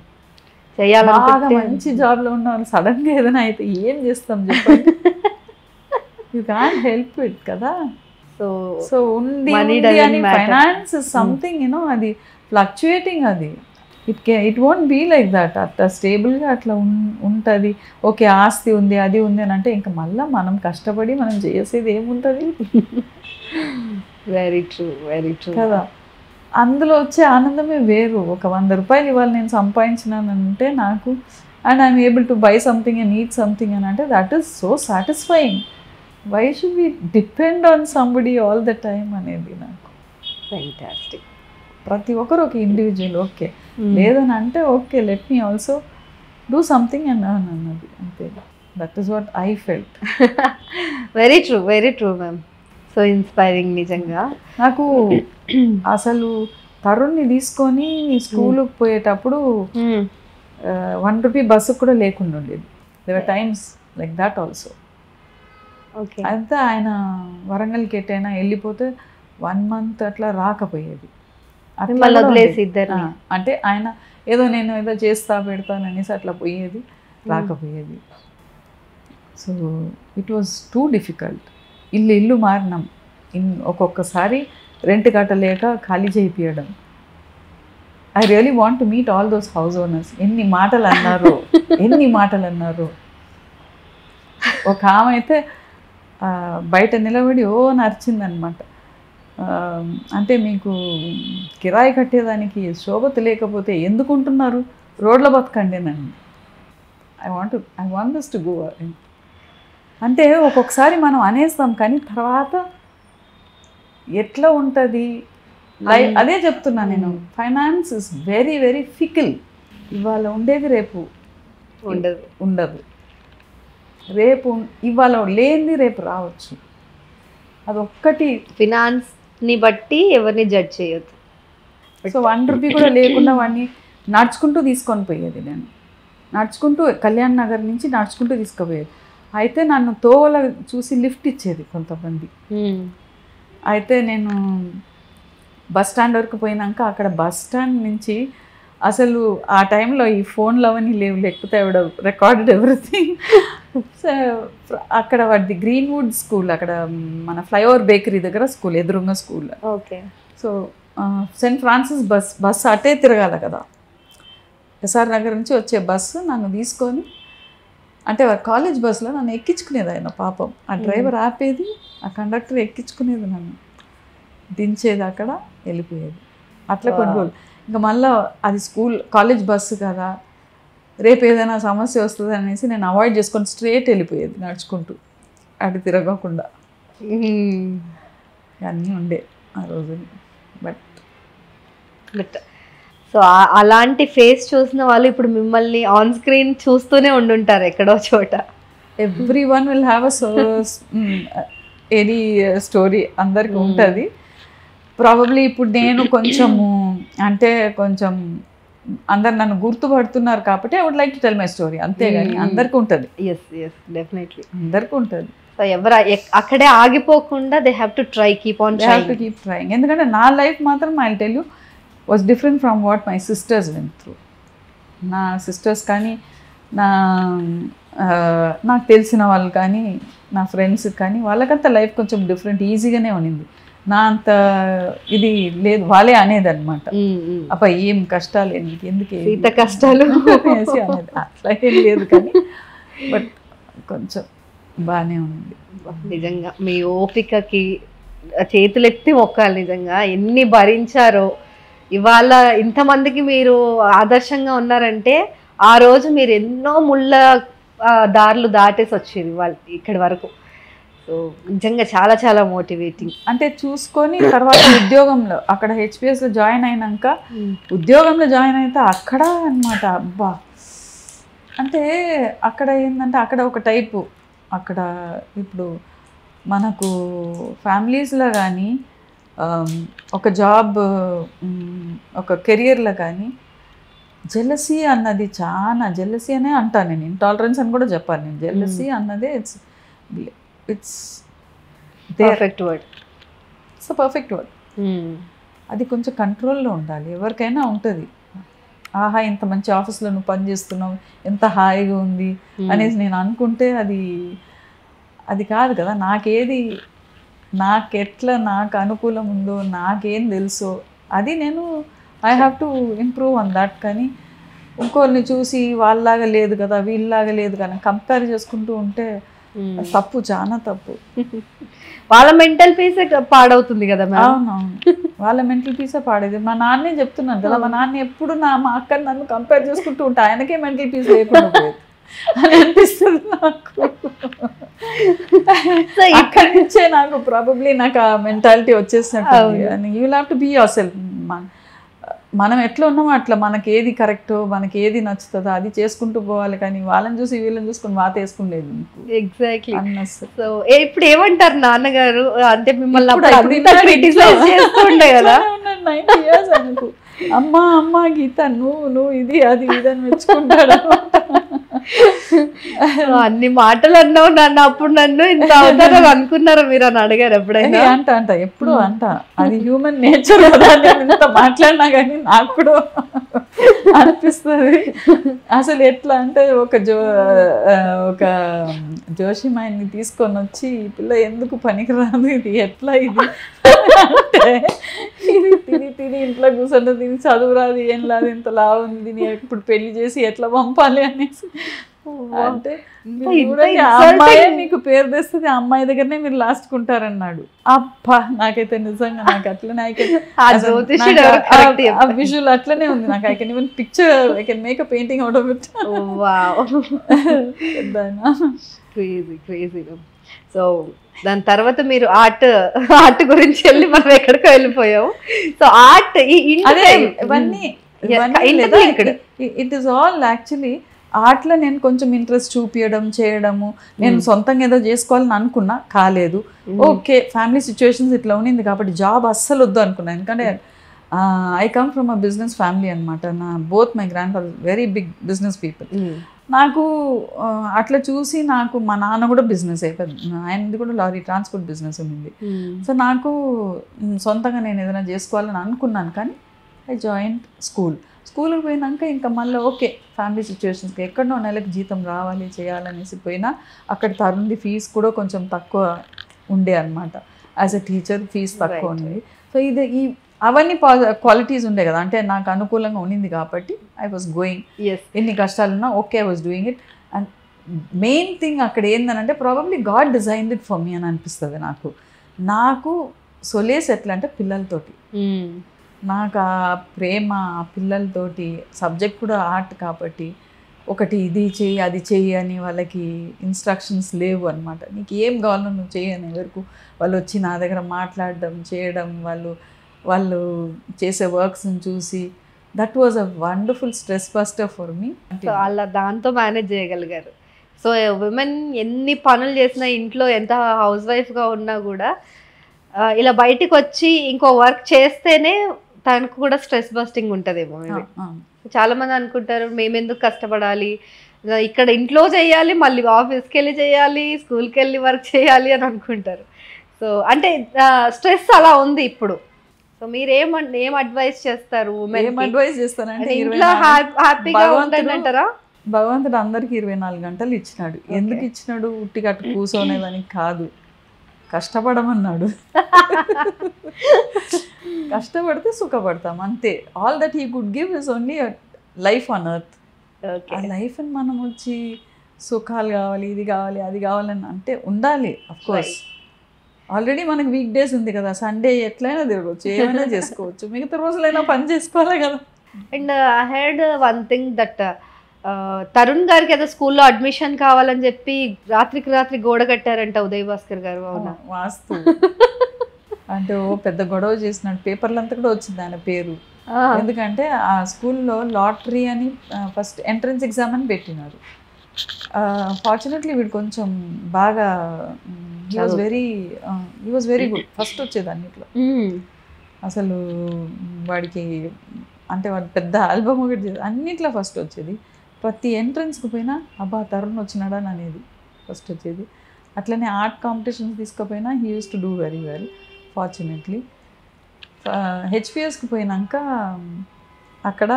బాగా మంచి జాబ్లో ఉన్న వాళ్ళు సడన్గా ఏదైనా అయితే ఏం చేస్తాం చెప్పండి? యూ క్యాన్ హెల్ప్ ఇట్ కదా. సో ఉంది అని ఫైనాన్స్ సంథింగ్ యూనో అది ఫ్లక్చుయేటింగ్. అది it won't be like that. అట్లా స్టేబుల్గా అట్లా ఉంటుంది. ఓకే ఆస్తి ఉంది, అది ఉంది అని అంటే ఇంకా మళ్ళీ మనం కష్టపడి మనం చేసేది ఏముంటుంది? వెరీ ట్రూ, వెరీ ట్రూ కదా. అందులో వచ్చే ఆనందమే వేరు. ఒక 100 రూపాయలు ఇవాళ నేను సంపాదించినానంటే నాకు, and I'm able to buy something and eat something అని అంటే that is so satisfying. Why should we depend on somebody all the time అనేది నాకు. ఫ్యాంటాస్టిక్. ప్రతి ఒక్కరు ఒక ఇండివిజువల్. ఓకే లేదని అంటే okay let me also do something and earn అన్నది అంతే. That is what I felt. Very true, very true ma'am. So inspiring నిజంగా. నాకు అసలు తరుణ్ని తీసుకొని స్కూల్కి పోయేటప్పుడు 1 రూపీ బస్సు కూడా లేకుండా ఉండేది. There times like that also. Okay. అంతా ఆయన వరంగల్కి ఎట్టైనా వెళ్ళిపోతే 1 month అట్లా రాకపోయేది. అంటే ఆయన నేను ఏదో చేస్తా పెడతాను అనేసి అట్లా పోయేది, రాకపోయేది. So it was too difficult. ఇల్లు మారినాం. ఒక్కొక్కసారి రెంట్ కట్టలేక ఖాళీ చేయించడం. I really want to meet all those house owners. ఎన్ని మాటలు అన్నారు. ఒక ఆమె అయితే బయట నిలబడి నరిచిందనమాట. అంటే మీకు కిరాయి కట్టేదానికి శోభత లేకపోతే ఎందుకుంటున్నారు, రోడ్ల బతకండి నన్ను. I want this to go. అంటే ఒక్కొక్కసారి మనం అనేస్తాం కానీ తర్వాత ఎట్లా ఉంటుంది లైఫ్. అదే చెప్తున్నా నేను. Finance is very very fickle. ఇవాళ ఉండేది రేపు ఉండదు. ఇవాళ లేనిది రేపు రావచ్చు. అదొక్కటి. ఫినాన్స్ని బట్టి ఎవరిని జడ్జ్ చేయొద్దు. సో 1 రూపీ కూడా లేకుండా వాడిని నడుచుకుంటూ తీసుకొని పోయేది. నేను నడుచుకుంటూ కళ్యాణ్ నగర్ నుంచి నడుచుకుంటూ తీసుకుపోయేది. అయితే నన్ను తోవల చూసి లిఫ్ట్ ఇచ్చేది కొంతమంది. అయితే నేను బస్ స్టాండ్ వరకు పోయినాక అక్కడ బస్ స్టాండ్ నుంచి అసలు ఆ టైంలో ఈ ఫోన్లు అవన్నీ లేవు, లేకపోతే ఆవిడ రికార్డెడ్ ఎవ్రీథింగ్. సో అక్కడ వాడిది గ్రీన్వుడ్ స్కూల్, అక్కడ మన ఫ్లైఓవర్ బేకరీ దగ్గర స్కూల్, ఎదురుంగ school. Okay. So Saint Francis bus అటే తిరగాల కదా. ఎస్ఆర్ నగర్ నుంచి వచ్చే బస్సు నన్ను తీసుకొని, అంటే కాలేజ్ బస్సులో నన్ను ఎక్కించుకునేది ఆయన పాపం. ఆ డ్రైవర్ ఆపేది, ఆ కండక్టర్ ఎక్కించుకునేది, నన్ను దించేది, అక్కడ వెళ్ళిపోయేది. అట్లా కొన్ని రోజులు. ఇంకా మళ్ళీ అది కాలేజ్ బస్సు కదా, రేపు ఏదైనా సమస్య వస్తుంది అనేసి నేను అవాయిడ్ చేసుకొని స్ట్రేట్ వెళ్ళిపోయేది నడుచుకుంటూ, అటు తిరగకుండా. అన్నీ ఉండే ఆ రోజు. బట్ సో అలాంటి ఫేస్ చూసిన వాళ్ళు ఇప్పుడు మిమ్మల్ని ఆన్ స్క్రీన్ చూస్తూనే ఉండుంటారు ఎక్కడో చోట. Everyone will have any story, అందరికి ఉంటుంది. ప్రాబబ్లీ ఇప్పుడు నేను కొంచెము అంటే కొంచెం అందరు నన్ను గుర్తుపడుతున్నారు కాబట్టి I would like to tell my story, అంతేగాని అందరికీ ఉంటుంది. డెఫినెట్లీ అందరికీ ఉంటుంది. సో ఎవరు అక్కడే ఆగిపోకుండా they have to try, keep trying. ఎందుకంటే నా లైఫ్ మాత్రం I tell you was different from what my sisters went through. నా సిస్టర్స్ కానీ నాకు తెలిసిన వాళ్ళు కానీ నా ఫ్రెండ్స్ కానీ వాళ్ళకంతా లైఫ్ కొంచెం డిఫరెంట్, ఈజీగానే ఉన్నింది. నా అంత ఇది లేదు. వాళ్ళే అనేది అనమాట, అప్ప ఏం కష్టాలు ఎందుకు కష్టాలు అనేసి అనేది. అట్లా ఏం లేదు కానీ బట్ కొంచెం బాగానే ఉంది. నిజంగా మీ ఓపికకి చేతులెత్తి మొక్కాలి. నిజంగా ఎన్ని భరించారో. ఇవాళ ఇంతమందికి మీరు ఆదర్శంగా ఉన్నారంటే ఆ రోజు మీరు ఎన్నో ముళ్ళ దారులు దాటేసి వచ్చేది వాళ్ళు ఇక్కడి వరకు. సో సో నిజంగా చాలా చాలా మోటివేటింగ్. అంటే చూసుకొని తర్వాత ఉద్యోగంలో అక్కడ హెచ్పిఎస్లో జాయిన్ అయినాక ఉద్యోగంలో జాయిన్ అయితే అక్కడ అనమాట అబ్బా, అంటే అక్కడ ఏంటంటే అక్కడ ఒక టైపు, అక్కడ ఇప్పుడు మనకు ఫ్యామిలీస్లో కానీ ఒక జాబ్ ఒక కెరియర్లో కానీ జెలసీ అన్నది చాలా, జెలసీ అనే అంటాను నేను, ఇంటాలరెన్స్ అని కూడా చెప్పాను నేను. జెలసీ అన్నదే it's perfect word, it's perfect word. అది కొంచెం కంట్రోల్లో ఉండాలి, ఎవరికైనా ఉంటుంది. ఆహా ఇంత మంచి ఆఫీస్లో నువ్వు పని చేస్తున్నావు, ఎంత హాయిగా ఉంది అనేసి నేను అనుకుంటే అది కాదు కదా. నాకెట్లా నాకు అనుకూలం ఉందో, నాకేం తెలుసో అది నేను I have to improve on that. కానీ ఇంకోరిని చూసి వాళ్ళలాగా లేదు కదా, వీళ్ళలాగా లేదు కదా కంపేర్ చేసుకుంటూ ఉంటే తప్పు, చాలా తప్పు. వాళ్ళ మెంటల్ పీసే పాడవుతుంది కదా. అవునవును, వాళ్ళ మెంటల్ పీసే పాడేది. మా నాన్నే చెప్తున్నాను కదా, మా నాన్న ఎప్పుడు మా అక్కని నన్ను కంపేర్ చేసుకుంటూ ఉంటా, ఆయనకే మెంటల్ పీస్ లేకుండా పోయేది అని అనిపిస్తుంది నాకు. అక్కడి నుంచే నాకు ప్రాబబ్లీ నాకు ఆ మెంటాలిటీ వచ్చేసినట్టు. You will have to be yourself. మనం ఎట్లా ఉన్నామో అట్లా, మనకి ఏది కరెక్టో, మనకి ఏది నచ్చుతుందో అది చేసుకుంటూ పోవాలి. కానీ వాళ్ళని చూసి వీళ్ళని చూసుకొని వాత వేసుకునేది. ఎగ్జాక్ట్లీ. సో ఇప్పుడు ఏమంటారు నాన్నగారు? అంటే మిమ్మల్ని క్రిటిసైజ్ చేస్తుండే కదా 90 years అనుకో, అమ్మా గీత నువ్వు ఇది అది ఇదని మెచ్చుకుంటాడు. అన్ని మాటలు అన్నావు నాన్న, అప్పుడు నన్ను ఇంత అవుతారని అనుకున్నారా మీరు అని అడిగారు ఎప్పుడైనా? అంట ఎప్పుడు అంట, అది హ్యూమన్ నేచర్ కదా. నేను ఇంత మాట్లాడినా కానీ నాకు కూడా అనిపిస్తుంది. అసలు ఎట్లా అంటే ఒక జోషిమాయన్ని తీసుకొని వచ్చి, ఈ పిల్ల ఎందుకు పనికిరాదు, ఇది ఎట్లా ఇది అంటే, ఇది తిని ఇంట్లో కూర్చుంటే దీన్ని చదువు రాదు, ఏం రాదు, ఇంత లావు ఉంది, దీన్ని ఎప్పుడు పెళ్లి చేసి ఎట్లా పంపాలి అనేసి అంటే, అమ్మాయి మీకు పేరు తెస్తుంది, ఆ అమ్మాయి దగ్గరనే మీరు లాస్ట్ కుంటారన్నాడు. అబ్బా నాకైతే నిజంగా నాకు అట్లనే విజువల్ అట్లనే ఉంది నాకు. I can even picture, I can make a painting out of it. Crazy. So దాని తర్వాత మీరు ఆర్ట్ గురించి వెళ్ళి మనం ఎక్కడికో వెళ్ళిపోయాము. సో ఆర్ట్ ఇవన్నీ ఇట్ ఈస్ ఆల్ యాక్చువల్లీ ఆర్ట్లో నేను కొంచెం ఇంట్రెస్ట్ చేయడము, నేను సొంతంగా ఏదో చేసుకోవాలని అనుకున్నా, కాలేదు. ఓకే ఫ్యామిలీ సిచ్యువేషన్స్ ఇట్లా ఉన్నింది కాబట్టి జాబ్ అస్సలు వద్దు అనుకున్నాను. ఎందుకంటే I come from a business family అనమాట. Both my grandfather very big business people. నాకు అట్లా చూసి నాకు మా నాన్న కూడా బిజినెస్ అయిపోయింది, ఆయనది కూడా లారీ ట్రాన్స్పోర్ట్ బిజినెస్ ఉంది. సో నాకు సొంతంగా నేను ఏదైనా చేసుకోవాలని అనుకున్నాను. కానీ ఐ జాయిన్డ్ స్కూల్కి పోయినాక ఇంకా మళ్ళీ ఓకే ఫ్యామిలీ సిచ్యువేషన్స్కి ఎక్కడో నెలకు జీతం రావాలి చేయాలనేసి పోయినా, అక్కడ తరుణ్ది ఫీజు కూడా కొంచెం తక్కువ ఉండే అనమాట. యాజ్ అ టీచర్ ఫీజు తక్కువ ఉంది. సో అవన్నీ క్వాలిటీస్ ఉండే కదా, అంటే నాకు అనుకూలంగా ఉండింది కాబట్టి ఐ వాజ్ గోయింగ్. ఎన్ని కష్టాలున్నా okay I was doing it. And main thing అక్కడ ఏందనంటే probably God designed it for me అని అనిపిస్తుంది నాకు సొలేస్ ఎట్లా అంటే పిల్లలతోటి. నాకు ఆ ప్రేమ ఆ పిల్లలతోటి, సబ్జెక్ట్ కూడా ఆర్ట్ కాబట్టి ఒకటి ఇది చెయ్యి అది చెయ్యి అని వాళ్ళకి ఇన్స్ట్రక్షన్స్ లేవు అనమాట. నీకు ఏం కావాలో నువ్వు చెయ్యని వరకు వాళ్ళు వచ్చి నా దగ్గర మాట్లాడడం చేయడం, వాళ్ళు చేసే వర్క్స్ని చూసి that was a wonderful stress buster for me. So అలా దాంతో మేనేజ్ చేయగలిగారు. సో విమెన్ ఎన్ని పనులు చేసినా, ఇంట్లో ఎంత హౌస్ వైఫ్గా ఉన్నా కూడా ఇలా బయటికి వచ్చి ఇంకో వర్క్ చేస్తేనే తనకు కూడా స్ట్రెస్ బస్టింగ్ ఉంటుందేమో. చాలా మంది అనుకుంటారు మేమెందుకు కష్టపడాలి, ఇక్కడ ఇంట్లో చేయాలి, మళ్ళీ ఆఫీస్కి వెళ్ళి చేయాలి, స్కూల్కి వెళ్ళి వర్క్ చేయాలి అని అనుకుంటారు. సో అంటే స్ట్రెస్ అలా ఉంది ఇప్పుడు. సో మీరు ఏం అడ్వైస్ చేస్తారు? ఇంట్లో హ్యాపీగా ఉండండి అంటారా? భగవంతుడు అందరికి 24 గంటలు ఇచ్చినాడు. ఎందుకు ఇచ్చినాడు? ఉట్టి కట్టు కూర్చోనేదానికి కాదు, కష్టపడమన్నాడు. కష్టపడితే సుఖపడతాం అంతే. All that he could give is only life on earth. ఆ లైఫ్ని మనం వచ్చి సుఖాలు కావాలి, ఇది కావాలి, అది కావాలని అంటే ఉండాలి. అఫ్ కోర్స్ ఆల్రెడీ మనకి వీక్ డేస్ ఉంది కదా, సండే ఎట్లయినా తిరగవచ్చు, ఏమైనా చేసుకోవచ్చు, మిగతా రోజులైనా పని చేసుకోవాలి కదా. And I heard one thing that Tarun గారికి ఏదో స్కూల్లో అడ్మిషన్ కావాలని చెప్పి రాత్రికి రాత్రి గోడ కట్టారంట ఉదయ్ భాస్కర్ గారు. అవునా? వాస్తు అంటే ఓ పెద్ద గొడవ చేసినాడు, పేపర్లంతా కూడా వచ్చింది ఆయన పేరు. ఎందుకంటే ఆ స్కూల్లో లాటరీ అని ఫస్ట్ ఎంట్రన్స్ ఎగ్జామ్ అని పెట్టినారు. ఫార్చునేట్లీ వీడు కొంచెం బాగా he was very good, first వచ్చేది అన్నిట్లో. అసలు వాడికి అంటే వాడు పెద్ద ఆల్బమ్ ఒకటి చేసి అన్నిట్లో ఫస్ట్ వచ్చేది. ప్రతి ఎంట్రన్స్కి పోయినా అబ్బా తరుణ్ వచ్చినాడా అని అనేది ఫస్ట్ వచ్చేది. అట్లనే ఆర్ట్ కాంపిటీషన్స్ తీసుకుపోయినా he use to do very well fortunately. హెచ్పిఎస్కి పోయినాక అక్కడ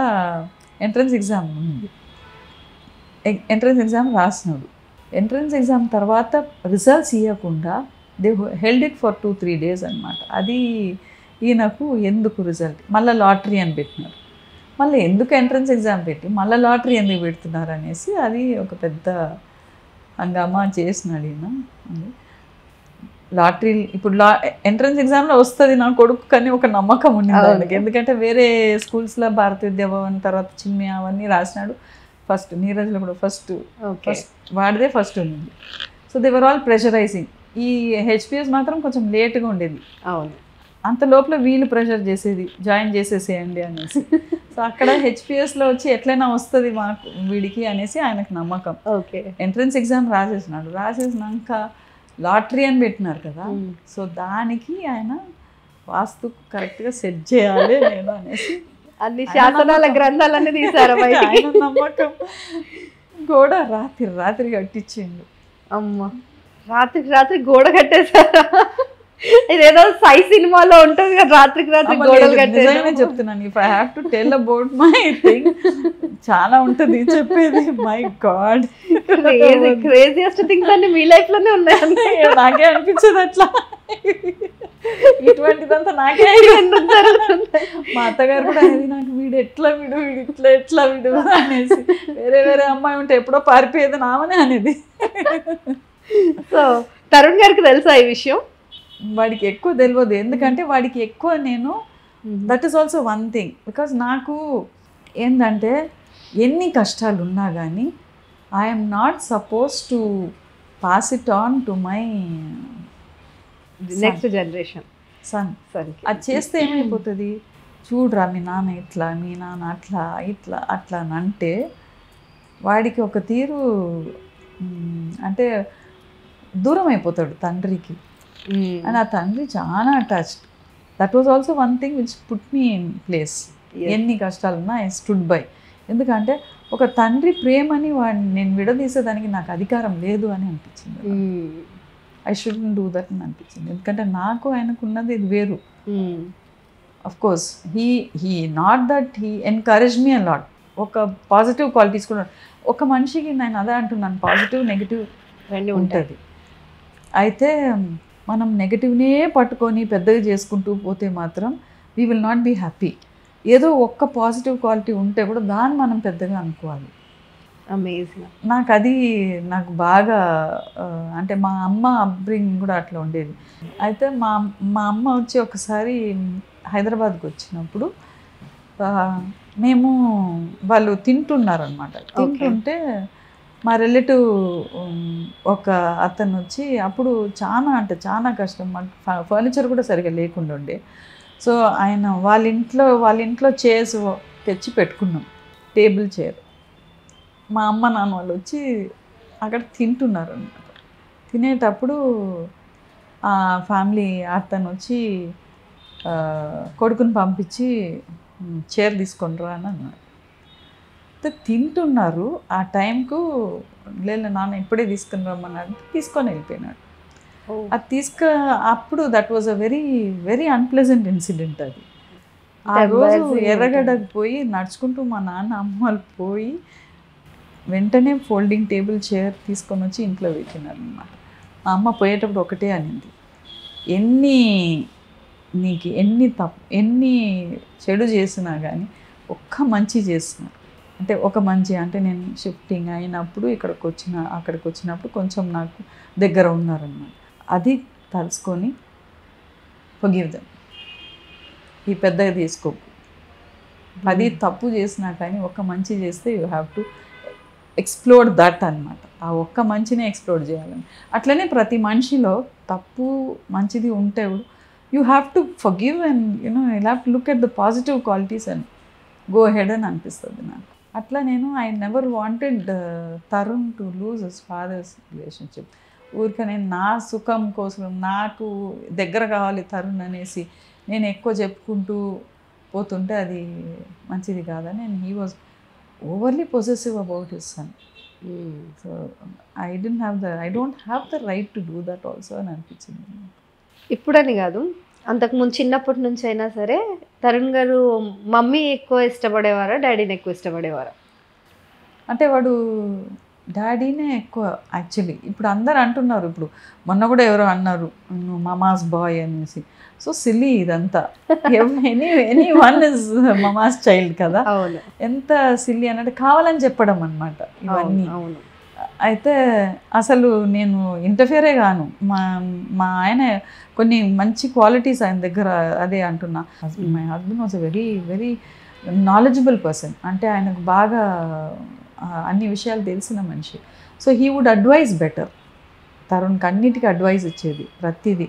ఎంట్రన్స్ ఎగ్జామ్ ఉంది, ఎంట్రన్స్ ఎగ్జామ్ రాసినాడు. ఎంట్రన్స్ ఎగ్జామ్ తర్వాత రిజల్ట్స్ ఇవ్వకుండా they held it for 2-3 days అనమాట. అది ఈయనకు ఎందుకు రిజల్ట్ మళ్ళీ లాటరీ అని పెట్టినారు, మళ్ళీ ఎందుకు ఎంట్రన్స్ ఎగ్జామ్ పెట్టి మళ్ళీ లాటరీ ఎందుకు పెడుతున్నారు అనేసి అది ఒక పెద్ద హంగామా చేసినాడు ఈయన. లాటరీ ఇప్పుడు ఎంట్రన్స్ ఎగ్జామ్లో వస్తుంది నా కొడుకు కానీ ఒక నమ్మకం ఉంది ఆయనకి. ఎందుకంటే వేరే స్కూల్స్లో భారతీయ విద్యాభవన్ తర్వాత చిమ్మి అవన్నీ రాసినాడు. ఫస్ట్ నీరజ్లో కూడా ఫస్ట్ వాడిదే ఫస్ట్ ఉంది. So they were all pressurising. ఈ హెచ్పిఎస్ మాత్రం కొంచెం లేట్గా ఉండేది. అవును, అంత లోపల వీళ్ళు ప్రెషర్ చేసేది జాయిన్ చేసేసేయండి అనేసి. సో అక్కడ హెచ్పిఎస్లో వచ్చి ఎట్లయినా వస్తుంది మాకు వీడికి అనేసి ఆయనకు నమ్మకం. ఓకే, ఎంట్రన్స్ ఎగ్జామ్ రాసేసినాడు. రాసేసినాక లాటరీ అని పెట్టినారు కదా, సో దానికి ఆయన వాస్తు కరెక్ట్గా సెట్ చేయాలి నేను అనేసి అన్ని శాసనాల గ్రంథాలన్నీ తీసారు. ఆయన నమ్మకం గోడ రాత్రి రాత్రి కట్టించిండు. అమ్మ, రాత్రికి రాత్రి గోడ కట్టేశారా? ఇదేదో సై సినిమాలో ఉంటుంది కదా, రాత్రికి రాత్రి గోడలు కట్టేసానే చెప్తున్నాను. If I have to tell about my thing చాలా ఉంటుంది చెప్పేది. మై గాడ్, క్రేజియస్ట్ థింగ్స్ అన్ని మీ లైఫ్ లోనే ఉన్నాయండి. నాకే అనిపించదు అట్లా, ఇటువంటిదంతా నాకే మా అత్తగారు కూడా అనేది నాకు వీడు ఎట్లా వీడు ఎట్లా వీడు అనేసి. వేరే వేరే అమ్మాయి ఉంటే ఎప్పుడో పారిపోయేది నామనే అనేది. సో తరుణ్ గారికి తెలుసా ఈ విషయం? వాడికి ఎక్కువ తెలియదు, ఎందుకంటే వాడికి ఎక్కువ నేను that is also one thing. Because నాకు ఏంటంటే ఎన్ని కష్టాలు ఉన్నా కానీ I'm not suppose to pass it on to my next generation son. అది చేస్తే ఏమైపోతుంది, చూడరా మీ నాన్న ఇట్లా మీ నాన్న అట్లా ఇట్లా అట్లా అని అంటే వాడికి ఒక తీరు అంటే దూరం అయిపోతాడు తండ్రికి. అండ్ ఆ తండ్రి చాలా attached. That was also one thing which put me in place. ఎన్ని కష్టాలున్నా ఐ స్టూడ్ బై. ఎందుకంటే ఒక తండ్రి ప్రేమని వాడిని నేను విడదీసేదానికి నాకు అధికారం లేదు అని అనిపించింది. ఐ షుడెంట్ డూ దట్ అని అనిపించింది. ఎందుకంటే నాకు ఆయనకున్నది ఇది వేరు. Of course he not that he encourage me a lot. ఒక పాజిటివ్ క్వాలిటీస్ కూడా ఒక మనిషికి నేను అదే అంటున్నాను, పాజిటివ్ నెగిటివ్ రెండు ఉంటుంది. అయితే మనం నెగిటివ్నే పట్టుకొని పెద్దగా చేసుకుంటూ పోతే మాత్రం we will not be happy. ఏదో ఒక్క పాజిటివ్ క్వాలిటీ ఉంటే కూడా దాన్ని మనం పెద్దగా అనుకోవాలి. అమేజింగ్. నాకు బాగా అంటే మా అమ్మ అప్బ్రింగ్ కూడా అట్లా ఉండేది. అయితే మా అమ్మ వచ్చి ఒకసారి హైదరాబాద్కి వచ్చినప్పుడు మేము వాళ్ళు తింటున్నారనమాట. తింటుంటే మా రిలేటివ్ ఒక అతను వచ్చి అప్పుడు చాలా కష్టం, మాకు ఫర్నిచర్ కూడా సరిగా లేకుండా ఉండే. సో ఆయన వాళ్ళ ఇంట్లో చైర్స్ తెచ్చి పెట్టుకున్నాం, టేబుల్ చైర్. మా అమ్మ నాన్న వాళ్ళు వచ్చి అక్కడ తింటున్నారు అనమాట. తినేటప్పుడు ఆ ఫ్యామిలీ అతను వచ్చి కొడుకుని పంపించి చైర్ తీసుకొని రా అని అన్నారు. తింటున్నారు ఆ టైంకు లేదు నాన్న ఇప్పుడే తీసుకుని రమ్మన్నాడు, తీసుకొని వెళ్ళిపోయినాడు. అది అప్పుడు that was a very very unpleasant incident. అది ఆ రోజు ఎర్రగడ్డకు పోయి నడుచుకుంటూ మా నాన్న అమ్మ వాళ్ళు పోయి వెంటనే ఫోల్డింగ్ టేబుల్ చైర్ తీసుకొని వచ్చి ఇంట్లో పెట్టినారు అన్నమాట. మా అమ్మ పోయేటప్పుడు ఒకటే అనింది, నీకు ఎన్ని చెడు చేసినా కానీ ఒక్క మంచి చేస్తున్నారు. అంటే ఒక మంచి అంటే నేను షిఫ్టింగ్ అయినప్పుడు అక్కడికి వచ్చినప్పుడు కొంచెం నాకు దగ్గర ఉన్నారన్నమాట. అది తలుచుకొని ఫర్గివ్ దెమ్. ఈ పెద్దగా తీసుకోకు. 10 తప్పు చేసినా కానీ ఒక మంచి చేస్తే you have to explore that అనమాట. ఆ ఒక్క మంచినే ఎక్స్ప్లోర్ చేయాలని. అట్లనే ప్రతి మనిషిలో తప్పు మంచిది ఉంటే you have to forgive and you know you have to look at the positive qualities and go head అని అనిపిస్తుంది నాకు. అట్లా నేను I never wanted Tarun to lose his father's relationship. ఊరికే నేను నా సుఖం కోసం నాకు దగ్గర కావాలి తరుణ్ అనేసి నేను ఎక్కువ చెప్పుకుంటూ పోతుంటే అది మంచిది కాదని. And he was overly possessive about his son. So I don't have the right to do that also అని అనిపించింది. ఇప్పుడని కాదు, అంతకుముందు చిన్నప్పటి నుంచి అయినా సరే తరుణ్ గారు మమ్మీ ఎక్కువ ఇష్టపడేవారా డాడీని ఎక్కువ ఇష్టపడేవారా? అంటే వాడు డాడీనే ఎక్కువ యాక్చువల్లీ. ఇప్పుడు అందరు అంటున్నారు, ఇప్పుడు మొన్న కూడా ఎవరో అన్నారు మమాస్ బాయ్ అనేసి. సో సిల్లీ ఇదంతా. Any one is Mama's child కదా. ఎంత సిల్లీ అన్నట్టు కావాలని చెప్పడం అనమాట ఇవన్నీ. అయితే అసలు నేను ఇంటర్ఫియరే గాను. మా ఆయన కొన్ని మంచి క్వాలిటీస్ ఆయన దగ్గర అదే అంటున్నా. My husband was a very very knowledgeable person. అంటే ఆయనకు బాగా అన్ని విషయాలు తెలిసిన మనిషి. So he would advise better. తరుణ్కి అన్నిటికీ అడ్వైజ్ ఇచ్చేది ప్రతిదీ.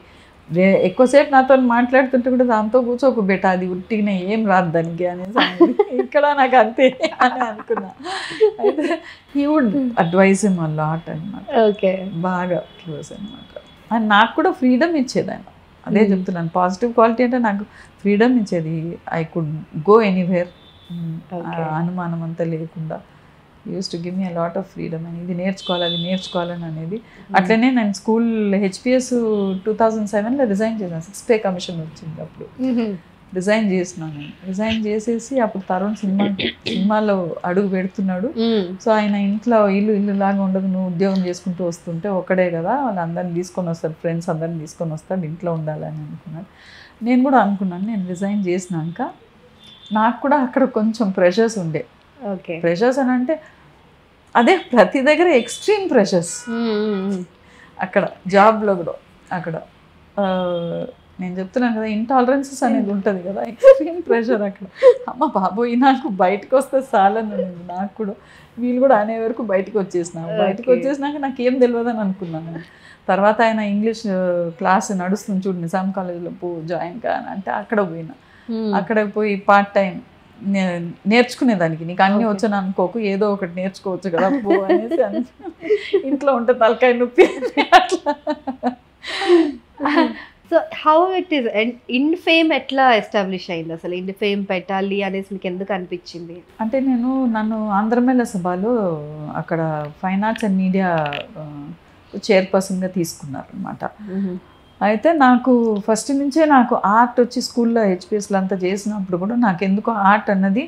ఎక్కువసేపు నాతో మాట్లాడుతుంటే కూడా దాంతో కూర్చోకు బెట, అది ఉట్టిగానే ఏం రాదు దానికి అనేసి ఇక్కడ నాకు అంతే అని అనుకున్నా. అయితే he would advise him a lot అనమాట. ఓకే, బాగా క్లోజ్ అనమాట. అండ్ నాకు కూడా ఫ్రీడమ్ ఇచ్చేది ఆయన. అదే చెప్తున్నాను, పాజిటివ్ క్వాలిటీ అంటే నాకు ఫ్రీడమ్ ఇచ్చేది. ఐ కుడ్ గో ఎనీవేర్, అనుమానం అంతా లేకుండా. Use to give me a lot of freedom. అని ఇది నేర్చుకోవాలి అది నేర్చుకోవాలని అనేది. అట్లనే నేను స్కూల్ హెచ్పిఎస్ 2007లో రిజైన్ చేశాను. 6 పే కమిషన్ వచ్చింది అప్పుడు. రిజైన్ చేసినాను. రిజైన్ చేసేసి అప్పుడు తరుణ్ సినిమాలో అడుగు పెడుతున్నాడు. సో ఆయన ఇంట్లో ఇల్లు లాగా ఉండదు, నువ్వు ఉద్యోగం చేసుకుంటూ వస్తుంటే ఒక్కడే కదా, వాళ్ళందరినీ తీసుకొని వస్తాడు, ఫ్రెండ్స్ అందరిని తీసుకొని వస్తాడు, ఇంట్లో ఉండాలని అనుకున్నాను. నేను కూడా అనుకున్నాను. నేను రిజైన్ చేసినాక నాకు కూడా అక్కడ కొంచెం ప్రెషర్స్ ఉండే. ఓకే, ప్రెషర్స్ అని అంటే అదే ప్రతి దగ్గర ఎక్స్ట్రీమ్ ప్రెషర్స్. అక్కడ జాబ్లో కూడా అక్కడ నేను చెప్తున్నాను కదా, ఇంటాలరెన్సెస్ అనేది ఉంటుంది కదా, ఎక్స్ట్రీమ్ ప్రెషర్ అక్కడ. అమ్మ బాబోయ్, నాకు బయటకు వస్తే చాలని నాకు కూడా. వీళ్ళు కూడా అనే వరకు బయటకు వచ్చేసినాను. బయటకు వచ్చేసినాక నాకు ఏం తెలియదు అని అనుకున్నాను. తర్వాత ఆయన ఇంగ్లీష్ క్లాస్ నడుస్తుంది చూడు, నిజాం కాలేజ్లో జాయిన్ కాని అంటే అక్కడ పోయినా. అక్కడ పోయి పార్ట్ టైం నేర్చుకునేదానికి. నీకు అన్నీ వచ్చని అనుకోకు, ఏదో ఒకటి నేర్చుకోవచ్చు కదా పో అనేసి ఇంట్లో ఉంటే తలకాయ నొప్పి అట్లా. So how it is in fame ఎట్లా ఎస్టాబ్లిష్ అయింది అసలు? ఇన్ ఫేమ్ పెట్టాలి అనేసి మీకు ఎందుకు అనిపించింది? అంటే నన్ను ఆంధ్రమేళ సభలో అక్కడ ఫైన్ ఆర్ట్స్ అండ్ మీడియా చైర్పర్సన్గా తీసుకున్నారు అనమాట. అయితే నాకు ఫస్ట్ నుంచే నాకు ఆర్ట్ వచ్చి స్కూల్లో హెచ్పిఎస్లో అంతా చేసినప్పుడు కూడా నాకు ఎందుకో ఆర్ట్ అన్నది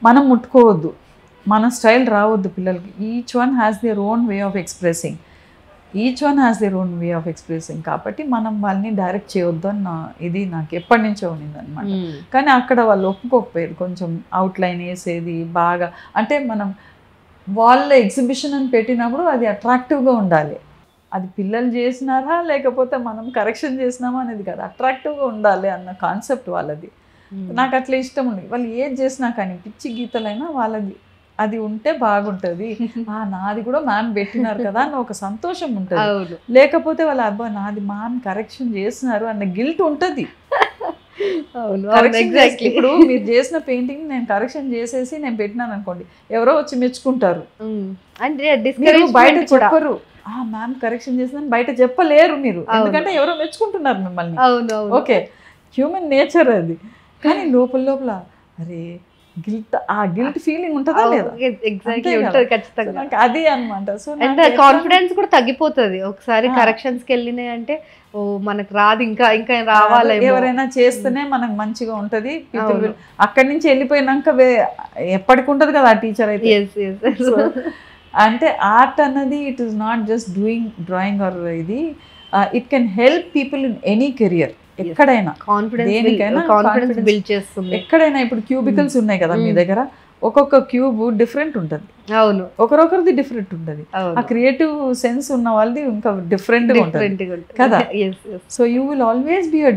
మనం ముట్టుకోవద్దు, మన స్టైల్ రావద్దు పిల్లలకి. Each one has their own way of expressing. కాబట్టి మనం వాళ్ళని డైరెక్ట్ చేయొద్దు అన్న ఇది నాకు ఎప్పటి నుంచో ఉండింది అనమాట. కానీ అక్కడ వాళ్ళు ఒప్పుకోకపోయేది. కొంచెం అవుట్లైన్ వేసేది బాగా. అంటే మనం వాళ్ళ ఎగ్జిబిషన్ అని పెట్టినప్పుడు అది అట్రాక్టివ్గా ఉండాలి. అది పిల్లలు చేసినారా లేకపోతే మనం కరెక్షన్ చేసినామా అనేది కాదు, అట్రాక్టివ్గా ఉండాలి అన్న కాన్సెప్ట్ వాళ్ళది. నాకు అట్లా ఇష్టం ఉంది. వాళ్ళు ఏది చేసినా కానీ పిచ్చి గీతలైనా వాళ్ళది అది ఉంటే బాగుంటుంది. నాది కూడా మ్యామ్ పెట్టినారు కదా అన్న ఒక సంతోషం ఉంటుంది. లేకపోతే వాళ్ళ అబ్బా నాది మ్యామ్ కరెక్షన్ చేస్తున్నారు అన్న గిల్ట్ ఉంటుంది. ఇప్పుడు మీరు చేసిన పెయింటింగ్ నేను కరెక్షన్ చేసేసి నేను పెట్టినాను అనుకోండి, ఎవరో వచ్చి మెచ్చుకుంటారు, బయట చెప్పరు. మ్యామ్ కరెక్షన్ చేసిందని బయట చెప్పలేరు మీరు, ఎందుకంటే ఎవరో మెచ్చుకుంటున్నారు మిమ్మల్ని. ఓకే, హ్యూమన్ నేచర్ అది. కానీ లోపల అరే గిల్ట్ ఫీలింగ్ ఉంటుందా లేదా? అది అనమాట. సో కాన్ఫిడెన్స్ కూడా తగ్గిపోతుంది ఒకసారి కరెక్షన్స్ కి వెళ్ళినాయి అంటే. ఓ మనకు రాదు, ఇంకా ఇంకా రావాలి. ఎవరైనా చేస్తేనే మనకు మంచిగా ఉంటది. అక్కడి నుంచి వెళ్ళిపోయినాక ఎప్పటికి ఉంటది కదా ఆ టీచర్ అయితే. అంటే ఆర్ట్ అన్నది it is not just drawing or ఇది, it can help people in any career. ఎక్కడైనా కాన్ఫిడెన్స్ బిల్డ్ చేస్తుంది. ఎక్కడైనా ఇప్పుడు క్యూబికల్స్ ఉన్నాయి కదా మీ దగ్గర, ఒక్కొక్క క్యూబ్ డిఫరెంట్ ఉంటుంది. అవును, ఒకరొకరిది డిఫరెంట్ ఉంటుంది. ఆ క్రియేటివ్ సెన్స్ ఉన్న వాళ్ళది ఇంకా డిఫరెంట్ గా ఉంటుంది కదా. So you will always be a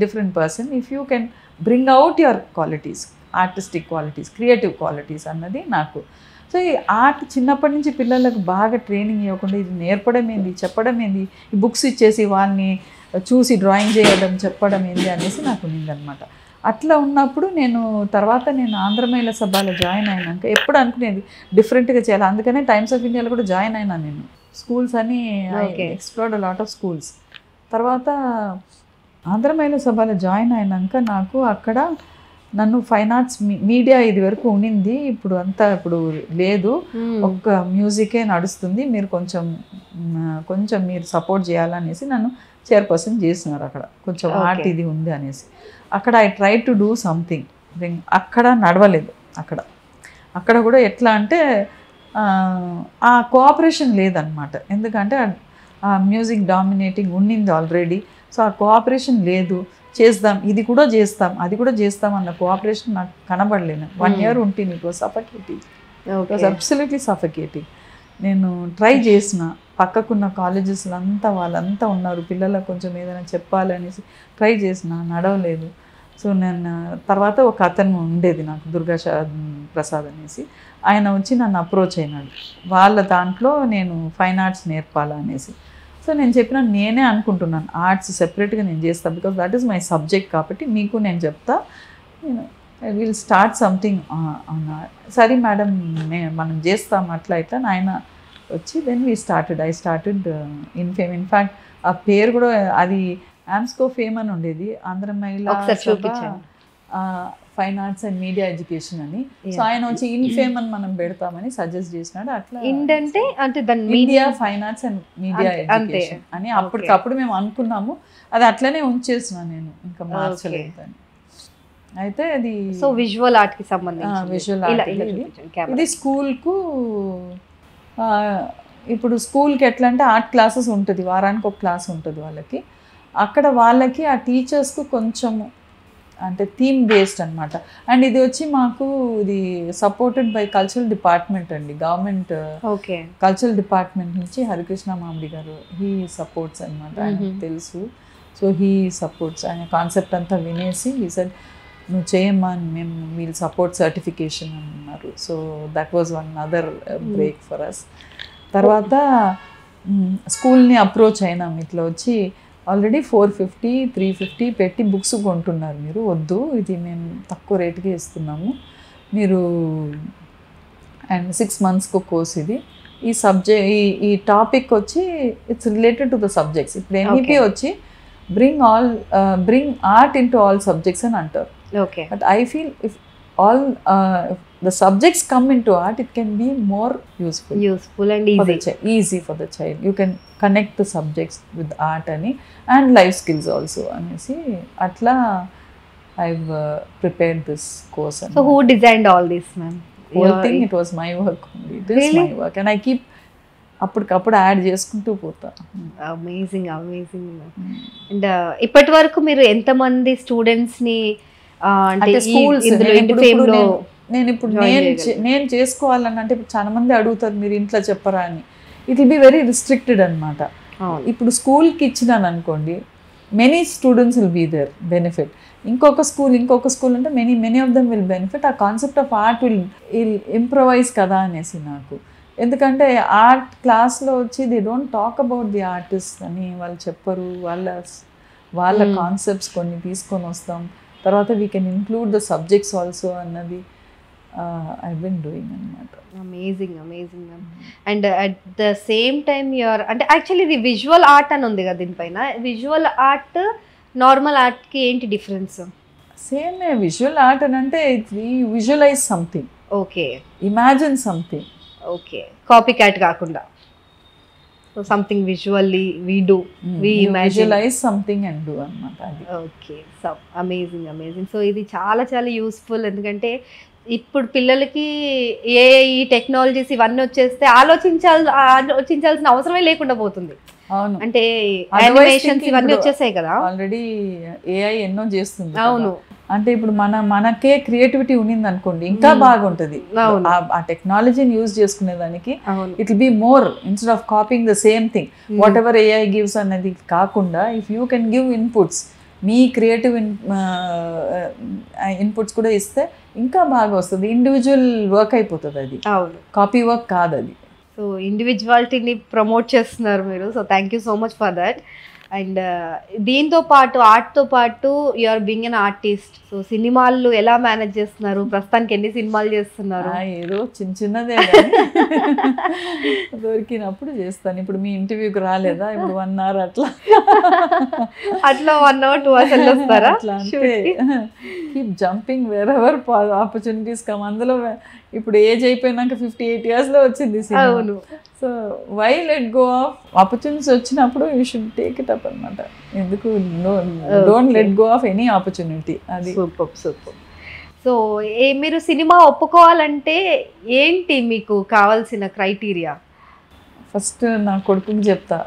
different person if you can bring out your qualities. Artistic qualities, creative qualities అన్నది నాకు. సో ఈ ఆర్ట్ చిన్నప్పటి నుంచి పిల్లలకు బాగా ట్రైనింగ్ ఇవ్వకుండా ఇది నేర్పడం ఏంది, చెప్పడం ఏంది, ఈ బుక్స్ ఇచ్చేసి వాళ్ళని చూసి డ్రాయింగ్ చేయడం చెప్పడం ఏంది అనేసి నాకు ఉండిందనమాట. అట్లా ఉన్నప్పుడు నేను ఆంధ్ర మహిళా సభలో జాయిన్ అయినాక ఎప్పుడు అనుకునేది డిఫరెంట్గా చేయాలి. అందుకనే టైమ్స్ ఆఫ్ ఇండియాలో కూడా జాయిన్ అయినా నేను. స్కూల్స్ అని ఎక్స్ప్లోర్డ్ లాట్ ఆఫ్ స్కూల్స్. తర్వాత ఆంధ్ర మహిళా సభలో జాయిన్ అయినాక నాకు అక్కడ నన్ను ఫైన్ ఆర్ట్స్ మీడియా ఇది వరకు ఉండింది, ఇప్పుడు అంతా ఇప్పుడు లేదు, ఒక్క మ్యూజికే నడుస్తుంది, మీరు కొంచెం మీరు సపోర్ట్ చేయాలనేసి నన్ను చైర్పర్సన్ చేసినారు. అక్కడ కొంచెం ఆర్ట్ ఇది ఉంది అనేసి అక్కడ I try to do something. అక్కడ నడవలేదు. అక్కడ కూడా ఎట్లా అంటే ఆ కోఆపరేషన్ లేదనమాట. ఎందుకంటే ఆ మ్యూజిక్ డామినేటింగ్ ఉండింది ఆల్రెడీ. సో ఆ కోఆపరేషన్ లేదు. చేద్దాం, ఇది కూడా చేస్తాం, అది కూడా చేస్తాం అన్న కోఆపరేషన్ నాకు కనబడలేదు. 1 year ఉంటుంది. It was suffocating. It was absolutely suffocating. నేను ట్రై చేసిన, పక్కకున్న కాలేజెస్లో వాళ్ళంతా ఉన్నారు, పిల్లలకు కొంచెం ఏదైనా చెప్పాలనేసి ట్రై చేసిన, నడవలేదు. సో నేను తర్వాత ఒక అతను ఉండేది నాకు, దుర్గా ప్రసాద్ అనేసి, ఆయన వచ్చి నన్ను అప్రోచ్ అయినాడు. వాళ్ళ దాంట్లో నేను ఫైన్ ఆర్ట్స్ నేర్పాలనేసి. సో నేను నేనే అనుకుంటున్నాను ఆర్ట్స్ సెపరేట్గా నేను చేస్తాను, because that is my subject. కాబట్టి మీకు నేను చెప్తా, నేను ఐ విల్ స్టార్ట్ సంథింగ్ సరే మేడం మనం చేస్తాం అట్లా ఇట్లా ఆయన వచ్చి దెన్ ఐ స్టార్టెడ్ ఇన్ఫేమ్. ఇన్ఫ్యాక్ట్ ఆ పేరు కూడా అది ఆమ్స్కో ఫేమ్ అని ఉండేది, ఆంధ్ర మహిళా fine arts and media education అని. సో ఆయన వచ్చి ఇన్ఫేమ్ అని మనం పెడతామని సజెస్ట్ చేసినాడు. అట్లా India fine arts and media education అని అప్పటికప్పుడు మేము అనుకున్నాము. అది అట్లనే ఉంచేసిన నేను, ఇంకా మార్చలేదు అని. అయితే అది విజువల్ ఆర్ట్ కి సంబంధించి విజువల్ ఆర్ట్ ఇది స్కూల్కు. ఇప్పుడు స్కూల్కి ఎట్లా అంటే ఆర్ట్ క్లాసెస్ ఉంటుంది, వారానికి ఒక క్లాస్ ఉంటుంది వాళ్ళకి. అక్కడ వాళ్ళకి ఆ టీచర్స్కు కొంచెం అంటే థీమ్ బేస్డ్ అనమాట. అండ్ ఇది వచ్చి మాకు ఇది సపోర్టెడ్ బై కల్చరల్ డిపార్ట్మెంట్ అండి, గవర్నమెంట్ కల్చరల్ డిపార్ట్మెంట్ నుంచి హరికృష్ణ మామిడి గారు హీ సపోర్ట్స్ అనమాట, ఆయనకు తెలుసు. సో హీ సపోర్ట్స్, ఆయన కాన్సెప్ట్ అంతా వినేసి ఈ సెడ్ నువ్వు చేయమ్మా, మేము వీల్ సపోర్ట్ సర్టిఫికేషన్ అన్నారు. So that was one other break for us. తర్వాత స్కూల్ని అప్రోచ్ అయినాం, ఇట్లా వచ్చి ఆల్రెడీ 450, 350 పెట్టి బుక్స్ కొంటున్నారు మీరు, వద్దు, ఇది మేము తక్కువ రేటుకే ఇస్తున్నాము మీరు, అండ్ 6 monthsకు కోర్స్ ఇది. ఈ ఈ టాపిక్ వచ్చి it's related to the subjects. ఇప్పుడు ఎన్ఈపీ వచ్చి bring art into all subjects అని అంటారు. But I feel if all the subjects come into art, it can be more useful and easy for the child. You can connect the subjects with art and life skills also anesi atla I've prepared this course. So who designed all this, ma'am? Whole thing, it was my work only. It is my work and I keep అప్పటికప్పుడు add చేసుకుంటూ పోతా. Amazing and ఇప్పటి వరకు మీరు ఎంతమంది స్టూడెంట్స్ని అంటే schools నేను ఇప్పుడు నేను చేసుకోవాలని అంటే ఇప్పుడు చాలా మంది అడుగుతారు మీరు ఇంట్లో చెప్పరా అని. It will be very restricted అనమాట. ఇప్పుడు స్కూల్కి ఇచ్చినాను అనుకోండి, many students will be there benefit. ఇంకొక స్కూల్ అంటే many of them will benefit. ఆ concept of art will improvise కదా అనేసి నాకు. ఎందుకంటే ఆర్ట్ క్లాస్లో వచ్చి they don't talk about the artist అని వాళ్ళు చెప్పరు. వాళ్ళ కాన్సెప్ట్స్ కొన్ని తీసుకొని వస్తాం, తర్వాత we can include the subjects also అన్నది ఐ బిన్ డూయింగ్ అనమాట. Amazing ma'am. And at the same time you're అంటే యాక్చువల్లీ ఇది విజువల్ ఆర్ట్ అని ఉంది కదా, దీనిపైన విజువల్ ఆర్ట్ నార్మల్ ఆర్ట్కి ఏంటి డిఫరెన్స్? సేమ్ విజువల్ ఆర్ట్ అని అంటే visualize something, okay, imagine something, okay, copy cat కాకుండా So something visually we do, we imagine, visualize something and do annamata. Okay, so amazing. So ఇది చాలా useful. ఎందుకంటే ఇప్పుడు పిల్లలకి ఈ టెక్నాలజీస్ ఇవన్నీ వచ్చేస్తే ఆలోచించాల్సిన అవసరమే లేకుండా పోతుంది. అంటే యానిమేషన్స్ ఇవన్నీ వచ్చేసాయి కదా, ఆల్రెడీ ఏఐ ఎన్నో చేస్తుంది. అవును, అంటే ఇప్పుడు మనకే క్రియేటివిటీ ఉన్నింది అనుకోండి, ఇంకా బాగుంటుంది. ఆ టెక్నాలజీని యూజ్ చేసుకునేదానికి it will be more, instead of copying the same thing whatever AI gives అనేది కాకుండా, if you can give inputs మీ క్రియేటివ్ ఇన్పుట్స్ కూడా ఇస్తే ఇంకా బాగా వస్తుంది. ఇండివిజువల్ వర్క్ అయిపోతుంది, అది కాపీ వర్క్ కాదు అది. సో ఇండివిజువాలిటీని ప్రమోట్ చేస్తున్నారు మీరు. So thank you so much for that. And దీంతో పాటు ఆర్ట్తో పాటు you are being an artist. So సినిమాలు ఎలా మేనేజ్ చేస్తున్నారు? ప్రస్తుతానికి ఎన్ని సినిమాలు చేస్తున్నారు? ఏదో చిన్నదే దొరికినప్పుడు చేస్తాను. ఇప్పుడు మీ ఇంటర్వ్యూకి రాలేదా, ఇప్పుడు 1 hour అట్లా 1 hour 2 hours వస్తారా? Keep jumping wherever opportunities come. అందులో ఇప్పుడు ఏజ్ అయిపోయినాక 58 years వచ్చింది cinema. So why let go of opportunities వచ్చినప్పుడు you should take it up అనమాట. ఎందుకు don't let go of any opportunity. అది సూపర్. సో మీరు సినిమా ఒప్పుకోవాలంటే ఏంటి మీకు కావాల్సిన క్రైటీరియా? ఫస్ట్ నా కొడుకుకి చెప్తా,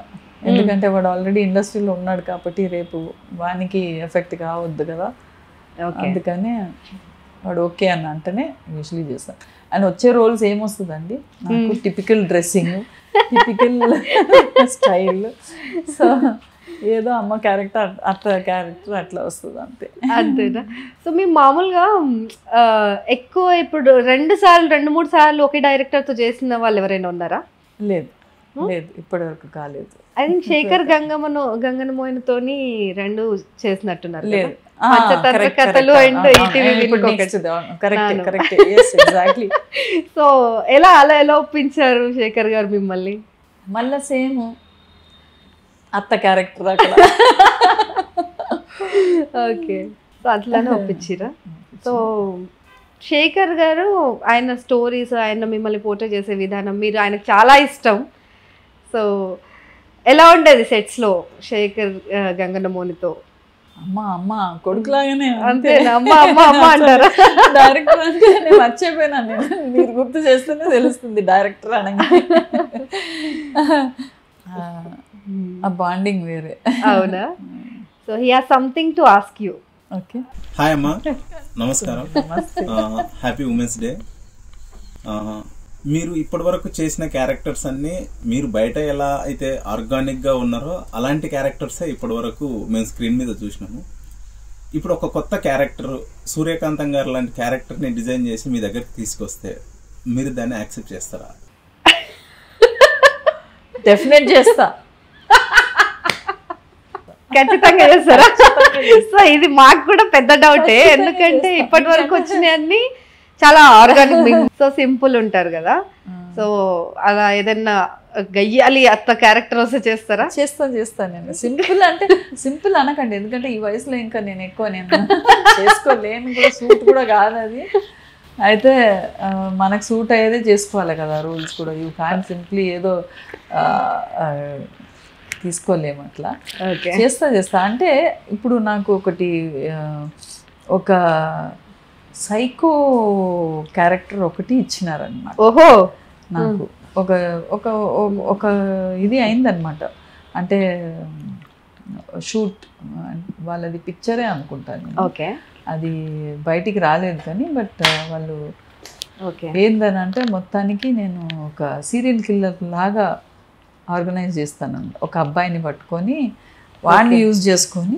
ఎందుకంటే వాడు ఆల్రెడీ ఇండస్ట్రీలో ఉన్నాడు కాబట్టి రేపు వానికి ఎఫెక్ట్ కావద్దు కదా. అందుకనే వాడు ఓకే అని అంటేనే యూజువలీ చేస్తాను. అండ్ వచ్చే రోల్స్ ఏమొస్తుందండి నాకు, typical dressing, typical style. So ఏదో అమ్మ క్యారెక్టర్, అత్త క్యారెక్టర్ అట్లా వస్తుంది అంతేనా? సో మీ మామూలుగా ఎక్కువ ఇప్పుడు 2 సార్లు 2-3 సార్లు ఒకే డైరెక్టర్తో చేసిన వాళ్ళు ఎవరైనా ఉన్నారా? లేదు, ఇప్పటి వరకు కాలేదు. ఐ థింక్ శేఖర్ గంగనమోయినతోని 2 చేసినట్టున్నారు. లేదు, కథలు అండ్ సో ఎలా ఒప్పించారు శేఖర్ గారు మిమ్మల్ని? మళ్ళా సేమ్ అత్త క్యారెక్టర్ అక్కడ. ఓకే, సో అట్లానే ఒప్పించిరా? సో శేఖర్ గారు ఆయన స్టోరీస్, ఆయన మిమ్మల్ని పోర్ట్రే చేసే విధానం, మీరు ఆయనకు చాలా ఇష్టం. సో ఎలా ఉండేది సెట్స్లో శేఖర్ గంగనమోనితో? అమ్మ కొడుకులాగానే అంతేనా? అమ్మ అంటారా? డైరెక్టర్ అంటే నేను మర్చిపోయినా, మీరు గుర్తు చేస్తేనే తెలుస్తుంది డైరెక్టర్ అనగా. ఆ బాండింగ్ వేరే. అవునా? So he has something to ask you. Okay. Hi అమ్మా, నమస్కారం. Happy women's day. మీరు ఇప్పటి వరకు చేసిన క్యారెక్టర్స్ అన్ని మీరు బయట ఎలా అయితే ఆర్గానిక్ గా ఉన్నారో అలాంటి క్యారెక్టర్సే ఇప్పటి వరకు మేము స్క్రీన్ మీద చూసినాము. ఇప్పుడు ఒక కొత్త క్యారెక్టర్ సూర్యకాంతం గారు లాంటి క్యారెక్టర్ ని డిజైన్ చేసి మీ దగ్గరికి తీసుకొస్తే మీరు దాన్ని యాక్సెప్ట్ చేస్తారా? డెఫినెట్ చేస్తా, ఖచ్చితంగా చేస్తారా? సో ఇది మాకు కూడా పెద్ద డౌటే, ఎందుకంటే ఇప్పటి వరకు వచ్చినవన్నీ చాలా ఆర్గానిక్, సో సింపుల్ ఉంటారు కదా. సో అలా ఏదన్నా గయ్యాలి అత్త క్యారెక్టర్ వస్తే చేస్తారా? చేస్తాను నేను. సింపుల్ అంటే సింపుల్ అనకండి, ఎందుకంటే ఈ వయసులో ఇంకా నేను ఎక్కువ చేసుకోలేను కూడా, సూట్ కూడా కాదు అది. అయితే మనకు సూట్ అయ్యేదే చేసుకోవాలి కదా, రూల్స్ కూడా. యూ కాన్ సింప్లీ ఏదో తీసుకోలేము అట్లా. చేస్తా అంటే ఇప్పుడు నాకు ఒక సైకో క్యారెక్టర్ ఒకటి ఇచ్చినారనమాట. ఓహో, నాకు ఒక ఇది అయిందనమాట. అంటే షూట్ వాళ్ళది పిక్చరే అనుకుంటాను. ఓకే, అది బయటికి రాలేదు కానీ, బట్ వాళ్ళు ఏందని అంటే మొత్తానికి నేను ఒక సీరియల్ కిల్లర్ లాగా ఆర్గనైజ్ చేస్తాను. ఒక అబ్బాయిని పట్టుకొని వాడిని యూజ్ చేసుకొని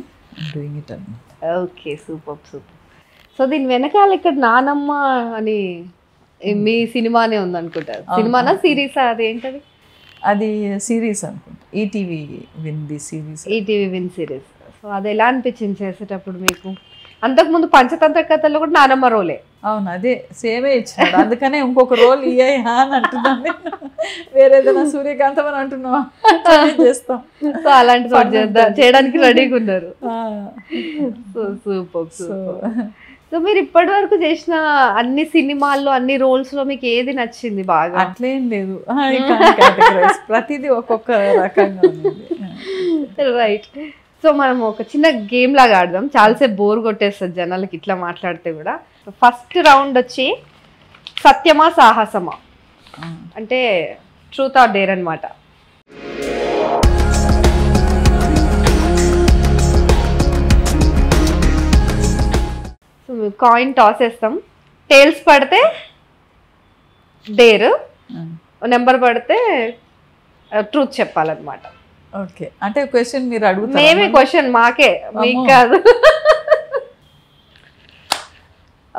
డూయింగ్ ఇట్ అన్నమాట. Okay, super. సో దీని వెనకాల ఇక్కడ నానమ్మ అని మీ సినిమానే ఉంది అనుకుంటారు. సినిమానా సిరీసా? అదేంటది? అది సిరీస్ అనుకుంటా, ఈటీవీ విన్ సిరీస్. సో అది ఎలా అనిపించింది చేసేటప్పుడు మీకు? అంతకుముందు పంచతంత్ర కథల్లో కూడా నానమ్మ రోలే. అవును, అదే సేమే ఇచ్చినాడు, అందుకనే ఇంకొక రోల్ ఇయ్యా అని అంటున్నాను. వేరేదైనా సూర్యకాంతం అని అంటున్నావా, చేస్తాం. సో అలాంటి చేయడానికి రెడీగా ఉన్నారు. So super. సో మీరు ఇప్పటి వరకు చేసిన అన్ని సినిమాల్లో, అన్ని రోల్స్ లో మీకు ఏది నచ్చింది బాగా? అట్లేం లేదు, ప్రతిదీ ఒక్కొక్క రకంగా ఉంది. రైట్. సో మనం ఒక చిన్న గేమ్ లాగా ఆడదాం, చాలాసేపు బోర్ కొట్టేస్తుంది జనాలకి ఇట్లా మాట్లాడితే కూడా. ఫస్ట్ రౌండ్ వచ్చి సత్యమా సాహసమా, అంటే ట్రూత్ ఆర్ డేర్ అనమాట. సో కాయిన్ టాస్ వేస్తాం, టేల్స్ పడితే డేర్, నెంబర్ పడితే ట్రూత్ చెప్పాలన్నమాట. ఓకే, అంటే క్వశ్చన్ మీరు అడుగుతారు. మేమే క్వశ్చన్ మాకే, మీకు కాదు.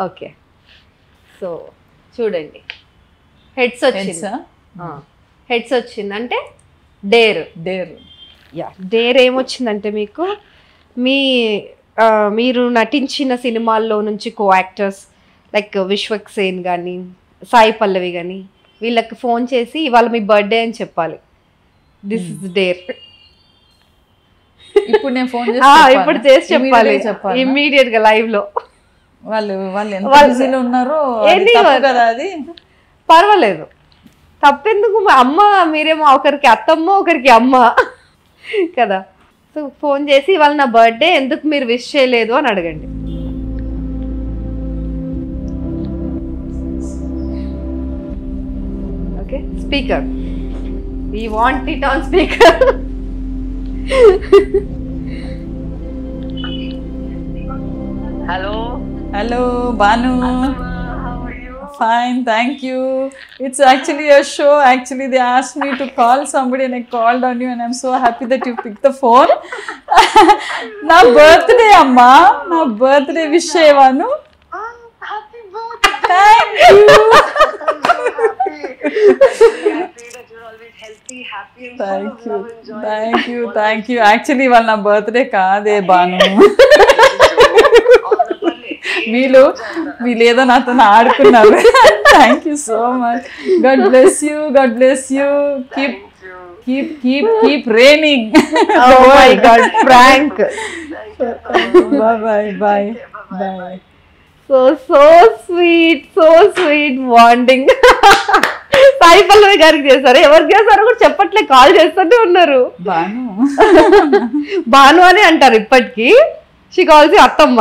ఓకే, సో చూడండి, హెడ్స్ వచ్చింది. హెడ్స్ వచ్చింది అంటే డేర్. యా, డేర్ ఏమొచ్చిందంటే మీకు మీరు నటించిన సినిమాల్లో నుంచి co actors like Vishwak Sen కానీ సాయి పల్లవి కానీ వీళ్ళకి ఫోన్ చేసి ఇవాళ మీ బర్త్డే అని చెప్పాలి. This is dare. ఇప్పుడు నేను ఫోన్ ఇప్పుడు చేసి చెప్పాలి ఇమ్మీడియట్ గా లైవ్ లో. వాళ్ళు ఎంత బిజీలో ఉన్నారో కదా, అది పర్వాలేదు, తప్పెందుకు. అమ్మ మీరేమో ఒకరికి అత్తమ్మ ఒకరికి అమ్మ కదా. సో ఫోన్ చేసి ఇవాళ నా బర్త్డే, ఎందుకు మీరు విష్ చేయలేదు అని అడగండి. Okay, speaker, we want it on speaker. Hello Banu. Fine, thank you. It's actually a show. Actually, they asked me to call somebody and I called on you and I'm so happy that you picked the phone. Na birthday, Amma. Na birthday wish cheyavanu. Happy birthday. Thank you. Happy that you're always healthy, happy and full of love and joy. Thank you. Actually, వాళ్ళ నా birthday కాదే బాను. వీళ్ళేదో నాతో ఆడుకున్నారు. Thank you so much. God bless you. Keep raining. Oh my God, Frank. Bye. So sweet bonding. Sai Pallavi గారికి చేశారు, ఎవరికి చేశారు కూడా చెప్పట్లే, కాల్ చేస్తూనే ఉన్నారు. భాను అని అంటారు ఇప్పటికీ. షీ కాల్స్ అత్తమ్మ.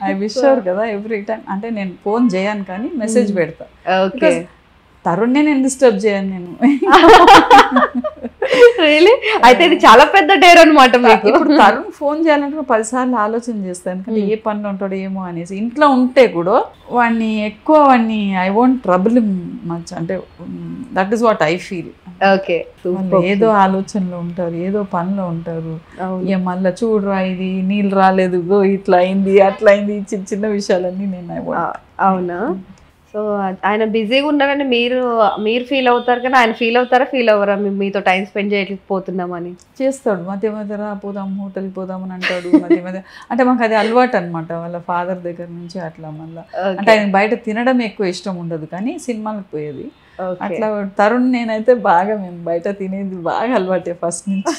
ఐ విష్ అవర్ కదా ఎవ్రీ టైం. అంటే నేను ఫోన్ చేయను కానీ మెసేజ్ పెడతా. ఓకే, తరుణ్నే నేను డిస్టర్బ్ చేయను నేను. రియలీ? అయితే ఇది చాలా పెద్ద డేర్ అనమాట మీకు. ఇప్పుడు తరుణ్ ఫోన్ చేయాలంటే 10 సార్లు ఆలోచన చేస్తాను, కానీ ఏ పనిలో ఉంటాడో ఏమో అనేసి. ఇంట్లో ఉంటే కూడా వాడిని ఐ వాంట్ ట్రబుల్ మచ్, అంటే that is what I feel. Okay, ఏదో ఆలోచనలో ఉంటారు, ఏదో పనిలో ఉంటారు. మళ్ళీ చూడరా ఇది నీళ్ళు రాలేదు, ఇట్లా అయింది అట్లా అయింది, చిన్న విషయాలన్నీ నేను ఐ వాంట్. అవునా? సో ఆయన బిజీగా ఉన్నారని మీరు ఫీల్ అవుతారు, కానీ ఆయన ఫీల్ అవ్వరా మీతో టైం స్పెండ్ చేయలేకపోతున్నామని? చేస్తాడు. మధ్య పోదాం, హోటల్కి పోదామని అంటాడు మధ్య. అంటే మాకు అది అలవాటు అనమాట, వాళ్ళ ఫాదర్ దగ్గర నుంచి అట్లా. మళ్ళీ అంటే ఆయన బయట తినడం ఎక్కువ ఇష్టం ఉండదు, కానీ సినిమాలకు పోయేది అట్లా. తరుణ్ నేనైతే బాగా, మేము బయట తినేది బాగా అలవాటే ఫస్ట్ నుంచి.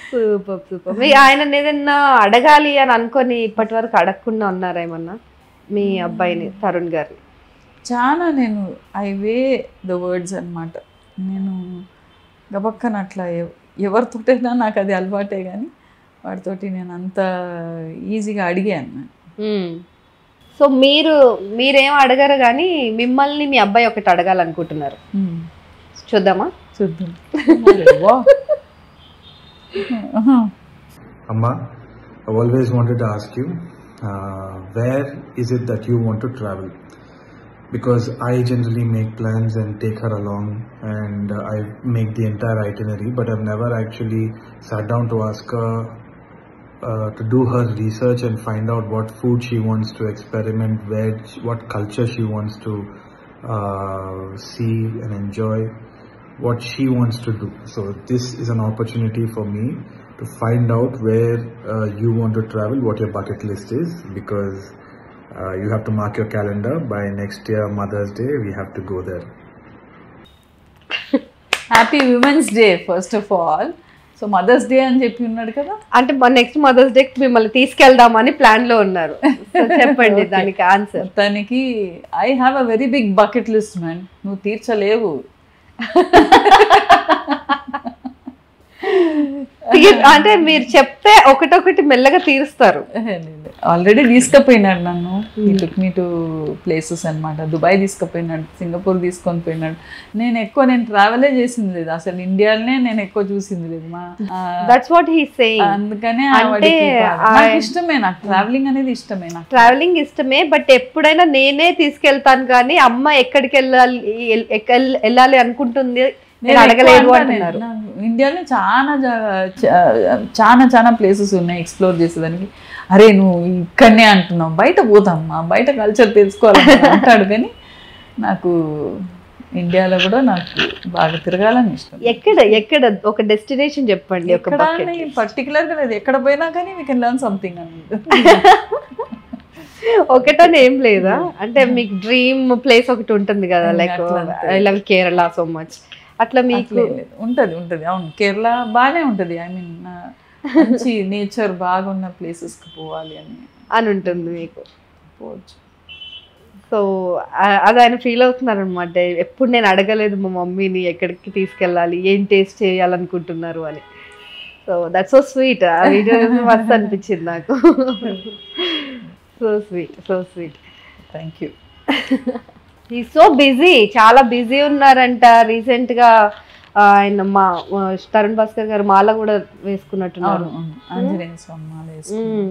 సూపర్. మీ ఆయన ఏదన్నా అడగాలి అని అనుకొని ఇప్పటి వరకు అడగకుండా ఉన్నారా ఏమన్నా మీ అబ్బాయిని, తరుణ్ గారిని? చాలా నేను ఐ వే ద వర్డ్స్ అనమాట. నేను గబక్కన అట్లా ఎవరితోటైనా నాకు అది అలవాటే, కానీ వాడితోటి నేను అంత ఈజీగా అడిగాను. సో మీరేం అడగరు, కానీ మిమ్మల్ని మీ అబ్బాయి ఒకటి అడగాలనుకుంటున్నారు. చూద్దాం. Amma, I always wanted to ask you, where is it that you want to travel? Because I generally make plans and take her along, and I make the entire itinerary, but I've never actually sat down to ask her to do her research and find out what food she wants to experiment with, what culture she wants to see and enjoy, what she wants to do. So this is an opportunity for me to find out where you want to travel, what your bucket list is, because you have to mark your calendar. By next year Mother's Day we have to go there. Happy Women's Day first of all. So mothers day అని చెప్పి ఉన్నాడు కదా, అంటే next mothers day మిమ్మల్ని తీసుకెళ్దామని plan లో ఉన్నారు. చెప్పండి దానికి ఆన్సర్. దానికి I have a very big bucket list man, నువ్వు తీర్చలేవు. అంటే మీరు చెప్తే ఒకటొకటి మెల్లగా తీరుస్తారు. ఆల్రెడీ తీసుకుపోయినాడు నన్ను, మీ టు ప్లేసెస్ అనమాట. దుబాయ్ తీసుకుపోయినాడు, సింగపూర్ తీసుకొని పోయినాడు. నేను ట్రావెలే చేసింది లేదు అసలు, ఇండియాలోనే నేను ఎక్కువ చూసింది లేదు. That's what he saying. అందుకనే ఇష్టమే నాకు ట్రావెలింగ్ అనేది, ఇష్టమే నాకు ట్రావెలింగ్ ఇష్టమే. బట్ ఎప్పుడైనా నేనే తీసుకెళ్తాను, కానీ అమ్మ ఎక్కడికి వెళ్ళాలి అనుకుంటుంది నేను అడగలేదు అంటున్నారు. ఇండియాలో చాలా ప్లేసెస్ ఉన్నాయి ఎక్స్ప్లోర్ చేసేదానికి. అరే నువ్వు ఇక్కడనే అంటున్నావు, బయట పోతామ్మా, బయట కల్చర్ తెలుసుకోవాలని అంటాడు. కానీ నాకు ఇండియాలో కూడా నాకు బాగా తిరగాలని ఇష్టం. ఎక్కడ ఒక డెస్టినేషన్ చెప్పండి. పర్టికులర్గా లేదు, ఎక్కడ పోయినా కానీ వీ కెన్ లెర్న్ సంథింగ్ అని. ఒకటని ఏం లేదా? అంటే మీకు డ్రీమ్ ప్లేస్ ఒకటి ఉంటుంది కదా, like I love Kerala so much, అట్లా మీకు ఉంటుంది? అవును, కేరళ బాగానే ఉంటుంది. ఐ మీన్ మంచి నేచర్ బాగున్న ప్లేసెస్కి పోవాలి అని ఉంటుంది మీకు. పోవచ్చు. సో అది ఆయన ఫీల్ అవుతున్నారు అనమాట. ఎప్పుడు నేను అడగలేదు మా మమ్మీని ఎక్కడికి తీసుకెళ్ళాలి, ఏం టేస్ట్ చేయాలనుకుంటున్నారు అని. So that's so sweet. ఆ వీడియో మస్తు అనిపించింది నాకు. So sweet. Thank you. ఈ సో బిజీ, చాలా బిజీ ఉన్నారంట. రీసెంట్గా ఆయన మా తరుణ్ భాస్కర్ గారు మాల కూడా వేసుకున్నట్టున్నారు. ఆంజనేయ స్వామి మాల వేసుకున్నారు.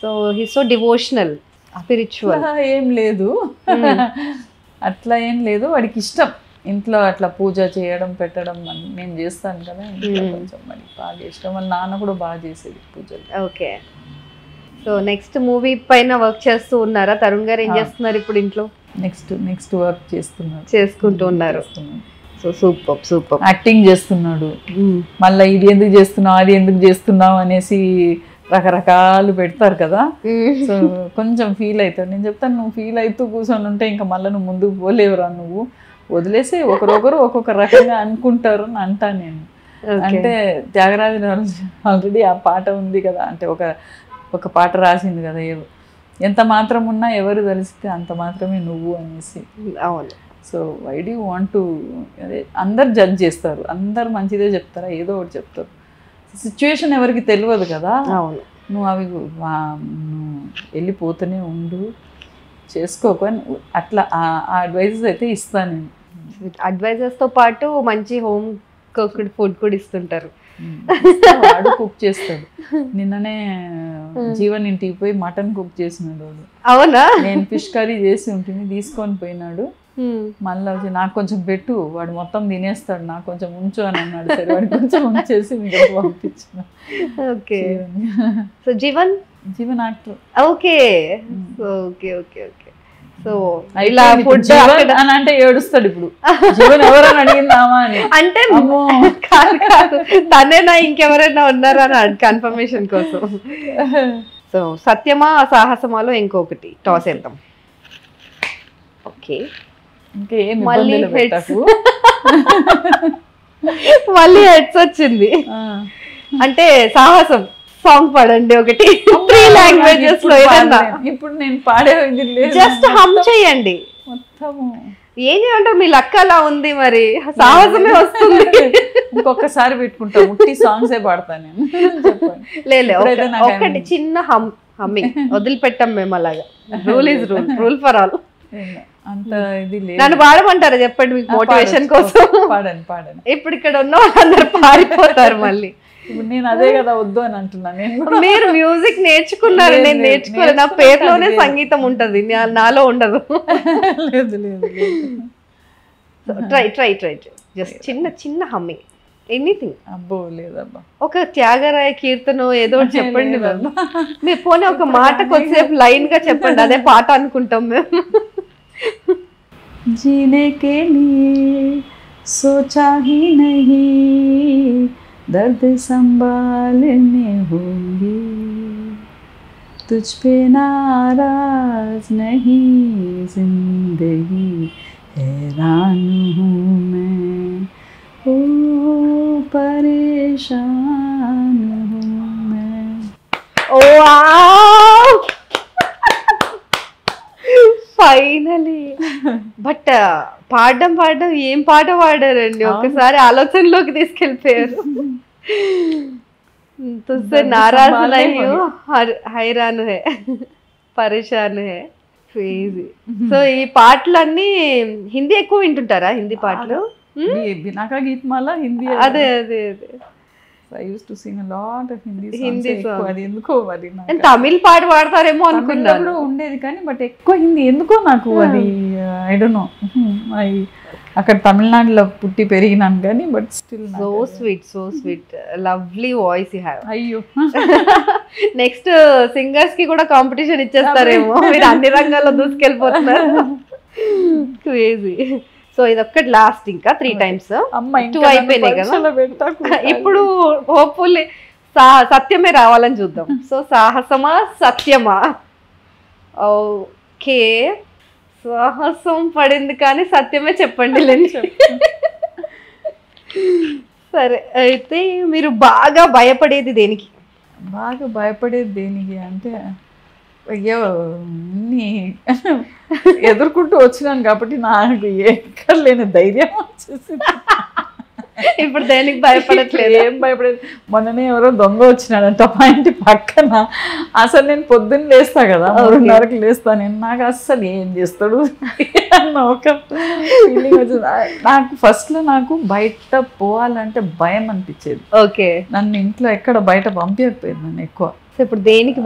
So he so devotional, spiritual. ఏం లేదు, అట్లా ఏం లేదు. వాడికి ఇష్టం ఇంట్లో అట్లా పూజ చేయడం పెట్టడం. నేను చేస్తాను కదా, కొంచెం మరి బాగా ఇష్టం. వాళ్ళ నాన్న కూడా బాగా చేసేది పూజలు. ఓకే. సో నెక్స్ట్ మూవీ పైన వర్క్ చేస్తూ ఉన్నారా? తరుణ్ గారు ఏం చేస్తున్నారు ఇప్పుడు ఇంట్లో? నెక్స్ట్ వర్క్ చేసుకుంటూ ఉన్నారు. So super. యాక్టింగ్ చేస్తున్నాడు. మళ్ళీ ఇది ఎందుకు చేస్తున్నావు, అది ఎందుకు చేస్తున్నావు అనేసి రకరకాలు పెడతారు కదా. సో కొంచెం ఫీల్ అవుతాడు. నేను చెప్తాను, నువ్వు ఫీల్ అవుతూ కూర్చొని ఉంటే ఇంకా మళ్ళీ నువ్వు ముందుకు పోలేవురా, నువ్వు వదిలేసి ఒకరొకరు ఒక్కొక్క రకంగా అనుకుంటారు అని అంటా నేను. అంటే త్యాగరాజు ఆల్రెడీ ఆ పాట ఉంది కదా, అంటే ఒక పాట రాసింది కదా, ఎంత మాత్రం ఉన్నా ఎవరు తెలిస్తే అంత మాత్రమే నువ్వు అనేసి. అవును. So why do want to, అదే అందరు జడ్జ్ చేస్తారు, అందరు మంచిదే చెప్తారా, ఏదో ఒకటి చెప్తారు. సిచ్యువేషన్ ఎవరికి తెలియదు కదా. అవును. నువ్వు అవి వెళ్ళిపోతూనే ఉండు, చేసుకోకు అని అట్లా ఆ అడ్వైజెస్ అయితే ఇస్తాను నేను. అడ్వైజెస్తో పాటు మంచి హోమ్ కుక్డ్ ఫుడ్ కూడా ఇస్తుంటారు. వాడు కుక్ చేస్తాడు. నిన్ననే జీవన్ ఇంటికి పోయి మటన్ కుక్ చేసినాడు వాడు. అవునా? నేను ఫిష్ కర్రీ చేసి ఉంటుంది, తీసుకొని పోయినాడు. మళ్ళీ వచ్చి నాకు కొంచెం పెట్టు, వాడు మొత్తం తినేస్తాడు, నాకు కొంచెం ఉంచు అని అన్నాడు. సరే వాడు కొంచెం ఉంచేసి మీకు పంపించిన. Okay. So Jeevan actor. Okay. So ఇలా ఫుడ్ అని అంటే ఏడుస్తాడు ఇప్పుడు. జీవన్ ఎవరైనా అడిగిందామా అని. అంటే కాదు, తనేనా ఇంకెవరైనా ఉన్నారా అని కన్ఫర్మేషన్ కోసం. సో సత్యమా సాహసమాలో ఇంకొకటి టాస్ వేద్దాం. ఓకే. మళ్ళీ హెడ్స్ వచ్చింది. అంటే సాహసం సాంగ్ పాడండి ఒకటి, 3 లాంగ్వేజెస్ లో ఏదన్నా. ఇప్పుడు నేను పాడేది లేదు, జస్ట్ హమ్ చేయండి. మొత్తము ఏం చేయమంటారు, మీ లక్క అలా ఉంది, మరి సాహసమే వస్తుంది. ఇంకొకసారి పెట్టుకుంటా, ఉట్టి సాంగ్సే పాడతాను నేను. లేదు, ఒకటి చిన్న హమ్మింగ్ వదిలిపెట్టాం మేము అలాగా. Rule for all. అంత ఇది లేదు. నన్ను పాడమంటారా చెప్పండి, మీకు మోటివేషన్ కోసం. పాడండి. ఇప్పుడు ఇక్కడ ఉన్న వాళ్ళందరూ పాడిపోతారు మళ్ళీ. ఇప్పుడు నేను అదే కదా వద్దు అని అంటున్నాను. మీరు మ్యూజిక్ నేర్చుకున్నారు, నేను నేర్చుకోలేదు. నా పేరులోనే సంగీతం ఉంటది, నాలో ఉండదు. లేదు. ట్రై జస్ట్ చిన్న హమ్మింగ్, ఎనీథింగ్. అబ్బో లేదబ్బా, ఒక త్యాగరాయ కీర్తన ఏదో చెప్పండి. మీరు పోనీ ఒక మాట కొద్దిసేపు లైన్ గా చెప్పండి, అదే పాట అనుకుంటాం మేము. जीने के लिए सोचा ही नहीं, दर्द संभालने होंगे, तुझ पे नाराज नहीं जिंदगी, हैरान हूँ मैं, ओ परेशान हूँ मैं. ఫైనలీ. బట్ పాడడం ఏం పాట పాడారండి, ఒకసారి ఆలోచనలోకి తీసుకెళ్ళిపోయారు. తుస్సే నారాజ్ నహీ హూ, హైరాన్ హై, పరేషాన్ హై, క్రేజీ. సో ఈ పాటలన్నీ హిందీ ఎక్కువ వింటుంటారా? హిందీ పాటలు బినాకా గీత్మాల హిందీ. అదే I used to sing a lot of Hindi songs. అది ఎందుకో మరి తమిళ్ పాట పాడతారేమో అనుకున్నాను. ఉండేది కానీ బట్ ఎక్కువ హిందీ ఎందుకో నాకు అది ఐ డోంట్ నో. అక్కడ తమిళనాడులో పుట్టి పెరిగినాను కానీ but still so sweet lovely voice you have. అయ్యో నెక్స్ట్ సింగర్స్ కి కూడా కాంపిటీషన్ ఇచ్చేస్తారేమో, మీరు అన్ని రంగాల్లో దూసుకెళ్ళిపోతున్నారు. క్రేజీ. సో ఇది ఒక్కటి లాస్ట్, ఇంకా 3 times 2 అయిపోయినాయి కదా. ఇప్పుడు హోప్ఫుల్లీ సత్యమే రావాలని చూద్దాం. సో సాహసమా సత్యమా? ఓకే, సాహసం పడింది కానీ సత్యమే చెప్పండి లేండి. సరే, అయితే మీరు బాగా భయపడేది దేనికి? బాగా భయపడేది దేనికి అంటే అయ్యో అన్నీ ఎదుర్కొంటూ వచ్చినాను కాబట్టి నాకు ఎక్కడ లేని ధైర్యం వచ్చేసింది. ఇప్పుడు దేనికి భయపడట్లేదు? ఏం భయపడేది. మొన్ననే ఎవరో దొంగ వచ్చినాడంట మా ఇంటి పక్కన. అసలు నేను పొద్దున్న లేస్తా కదా, 3:30కి లేస్తా. నేను నాకు అస్సలు ఏం చేస్తాడు అన్న ఒక ఫీలింగ్ వచ్చింది నాకు. ఫస్ట్లో నాకు బయట పోవాలంటే భయం అనిపించేది. ఓకే, నన్ను ఇంట్లో ఎక్కడ బయట పంపించకపోయేది నన్ను ఎక్కువ. ఇప్పుడు దేనికి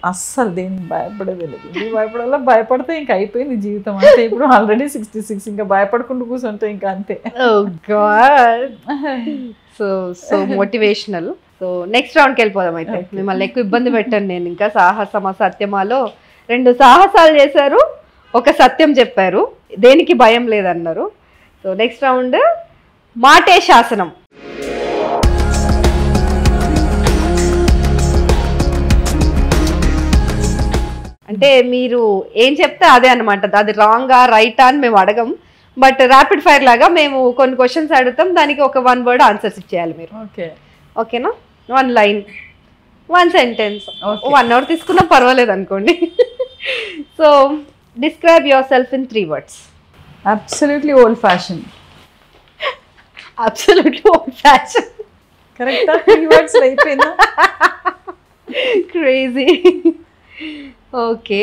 అస్సలు దేనికి భయపడేది లేదు. భయపడాలా, భయపడితే ఇంకా అయిపోయింది జీవితం అంటే. ఇప్పుడు ఆల్రెడీ 66, ఇంకా భయపడుకుంటూ కూర్చుంటే ఇంకా అంతే. So motivational. సో నెక్స్ట్ రౌండ్కి వెళ్ళిపోదాం. అయితే మిమ్మల్ని ఎక్కువ ఇబ్బంది పెట్టాను నేను. ఇంకా సాహసమా సత్యమాలో 2 సాహసాలు చేశారు, ఒక సత్యం చెప్పారు, దేనికి భయం లేదన్నారు. సో నెక్స్ట్ రౌండ్ మాటే శాసనం. అంటే మీరు ఏం చెప్తే అదే అనమాట, అది రాంగా రైటా అని మేము అడగం. బట్ ర్యాపిడ్ ఫైర్ లాగా మేము కొన్ని క్వశ్చన్స్ అడుగుతాం, దానికి ఒక 1 word ఆన్సర్స్ ఇచ్చేయాలి మీరు. ఓకేనా? 1 line 1 sentence. 1 hour తీసుకున్నా పర్వాలేదు అనుకోండి. So describe your self in 3 words. Absolutely old fashion. Absolutely old fashion. కరెక్టా? 3 words అయిపోయిందా? క్రేజీ. ఓకే,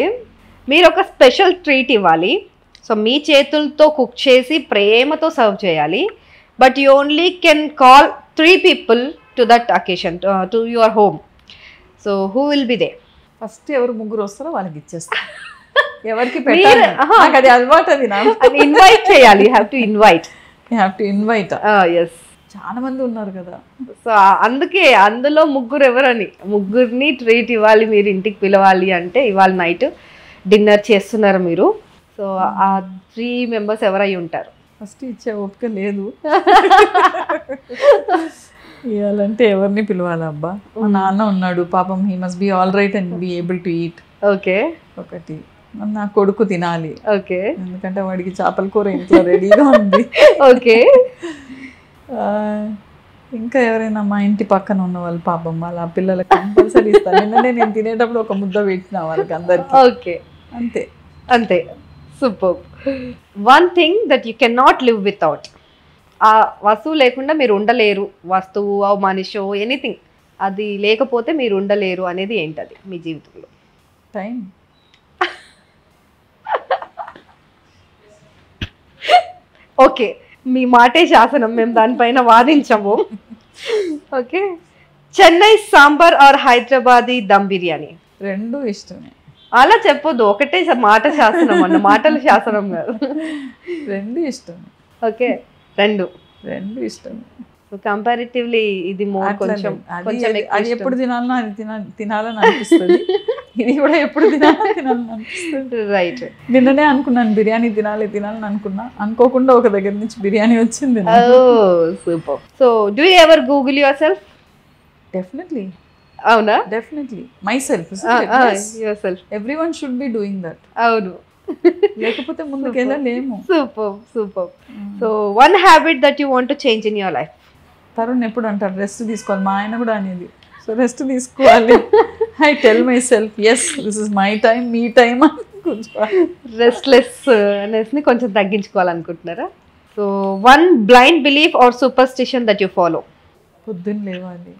మీరు ఒక స్పెషల్ ట్రీట్ ఇవ్వాలి. సో మీ చేతులతో కుక్ చేసి ప్రేమతో సర్వ్ చేయాలి. But you only can call 3 people to that occasion, to your home. So who will be they? First ఎవరు 3 వస్తారో వాళ్ళకి ఇచ్చేస్తా. ఎవరికి పెట్టాలి నాకు అది అలవాటు. అది ఇన్వైట్ చేయాలి. You have to invite. Yes, చాలా మంది ఉన్నారు కదా. సో అందుకే అందులో 3 ఎవరని, 3ని ట్రీట్ ఇవ్వాలి, మీరు ఇంటికి పిలవాలి. అంటే ఇవాళ నైట్ డిన్నర్ చేస్తున్నారు మీరు. సో ఆ 3 members ఎవరై ఉంటారు? ఫస్ట్ ఇచ్చే ఓపిక లేదు. ఇవ్వాలంటే ఎవరిని పిలవాలి అబ్బా? మా నాన్న ఉన్నాడు పాపం, he must be all right and be able to eat. Okay, ఒకటి నా కొడుకు తినాలి. ఓకే, ఎందుకంటే వాడికి చేపల కూర ఇంట్లో రెడీగా ఉంది. ఓకే, ఇంకా ఎవరైనా మా ఇంటి పక్కన ఉన్న వాళ్ళు పాపం వాళ్ళ పిల్లలకి కంపల్సరీ ఇస్తాను. నిన్ననే నేను తినేటప్పుడు ఒక ముద్ద పెట్టిన వాళ్ళకి అందరికి. ఓకే, అంతే అంతే. Super. 1 thing that you cannot live without. ఆ వస్తువు లేకుండా మీరు ఉండలేరు. వస్తువు, మనిషో, ఎనీథింగ్, అది లేకపోతే మీరు ఉండలేరు అనేది ఏంటది మీ జీవితంలో? టైం. ఓకే, మీ మాటే శాసనం, మేము దానిపైన వాదించము. Okay, Chennai sambar or Hyderabadi dum biryani? 2 ఇష్టమే. అలా చెప్పొద్దు, ఒకటే మాట శాసనం అన్న, మాటల శాసనం కాదు. 2 ఇష్టం. ఓకే, 2 ఇష్టం. సో కంపారిటివ్లీ ఇది కొంచెం అది ఎప్పుడు తినాలనో అది తినాలని అనిపిస్తుంది. ఇది కూడా ఎప్పుడు తినాలని అనిపిస్తుంది. రైట్. నిన్ననే అనుకున్నాను బిర్యానీ తినాలని అనుకున్నా, అనుకోకుండా ఒక దగ్గర నుంచి బిర్యానీ వచ్చింది. Super. So do you ever Google yourself? Definitely. అవునా? Definitely myself. Yourself. Everyone should be doing that. అవును, లేకపోతే ముందుకు వెళ్ళలేము. Super. So 1 habit that you want to change in your life? Tarun ఎప్పుడు అంటారు రెస్ట్ తీసుకోవాలి, మా ఆయన కూడా అనేది. సో రెస్ట్ తీసుకోవాలి. I tell myself yes this is my time, me time. కొంచెం రెస్ట్లెస్నెస్ని కొంచెం తగ్గించుకోవాలనుకుంటున్నారా? So 1 blind belief or superstition that you follow? పొద్దున్న లేవాలి.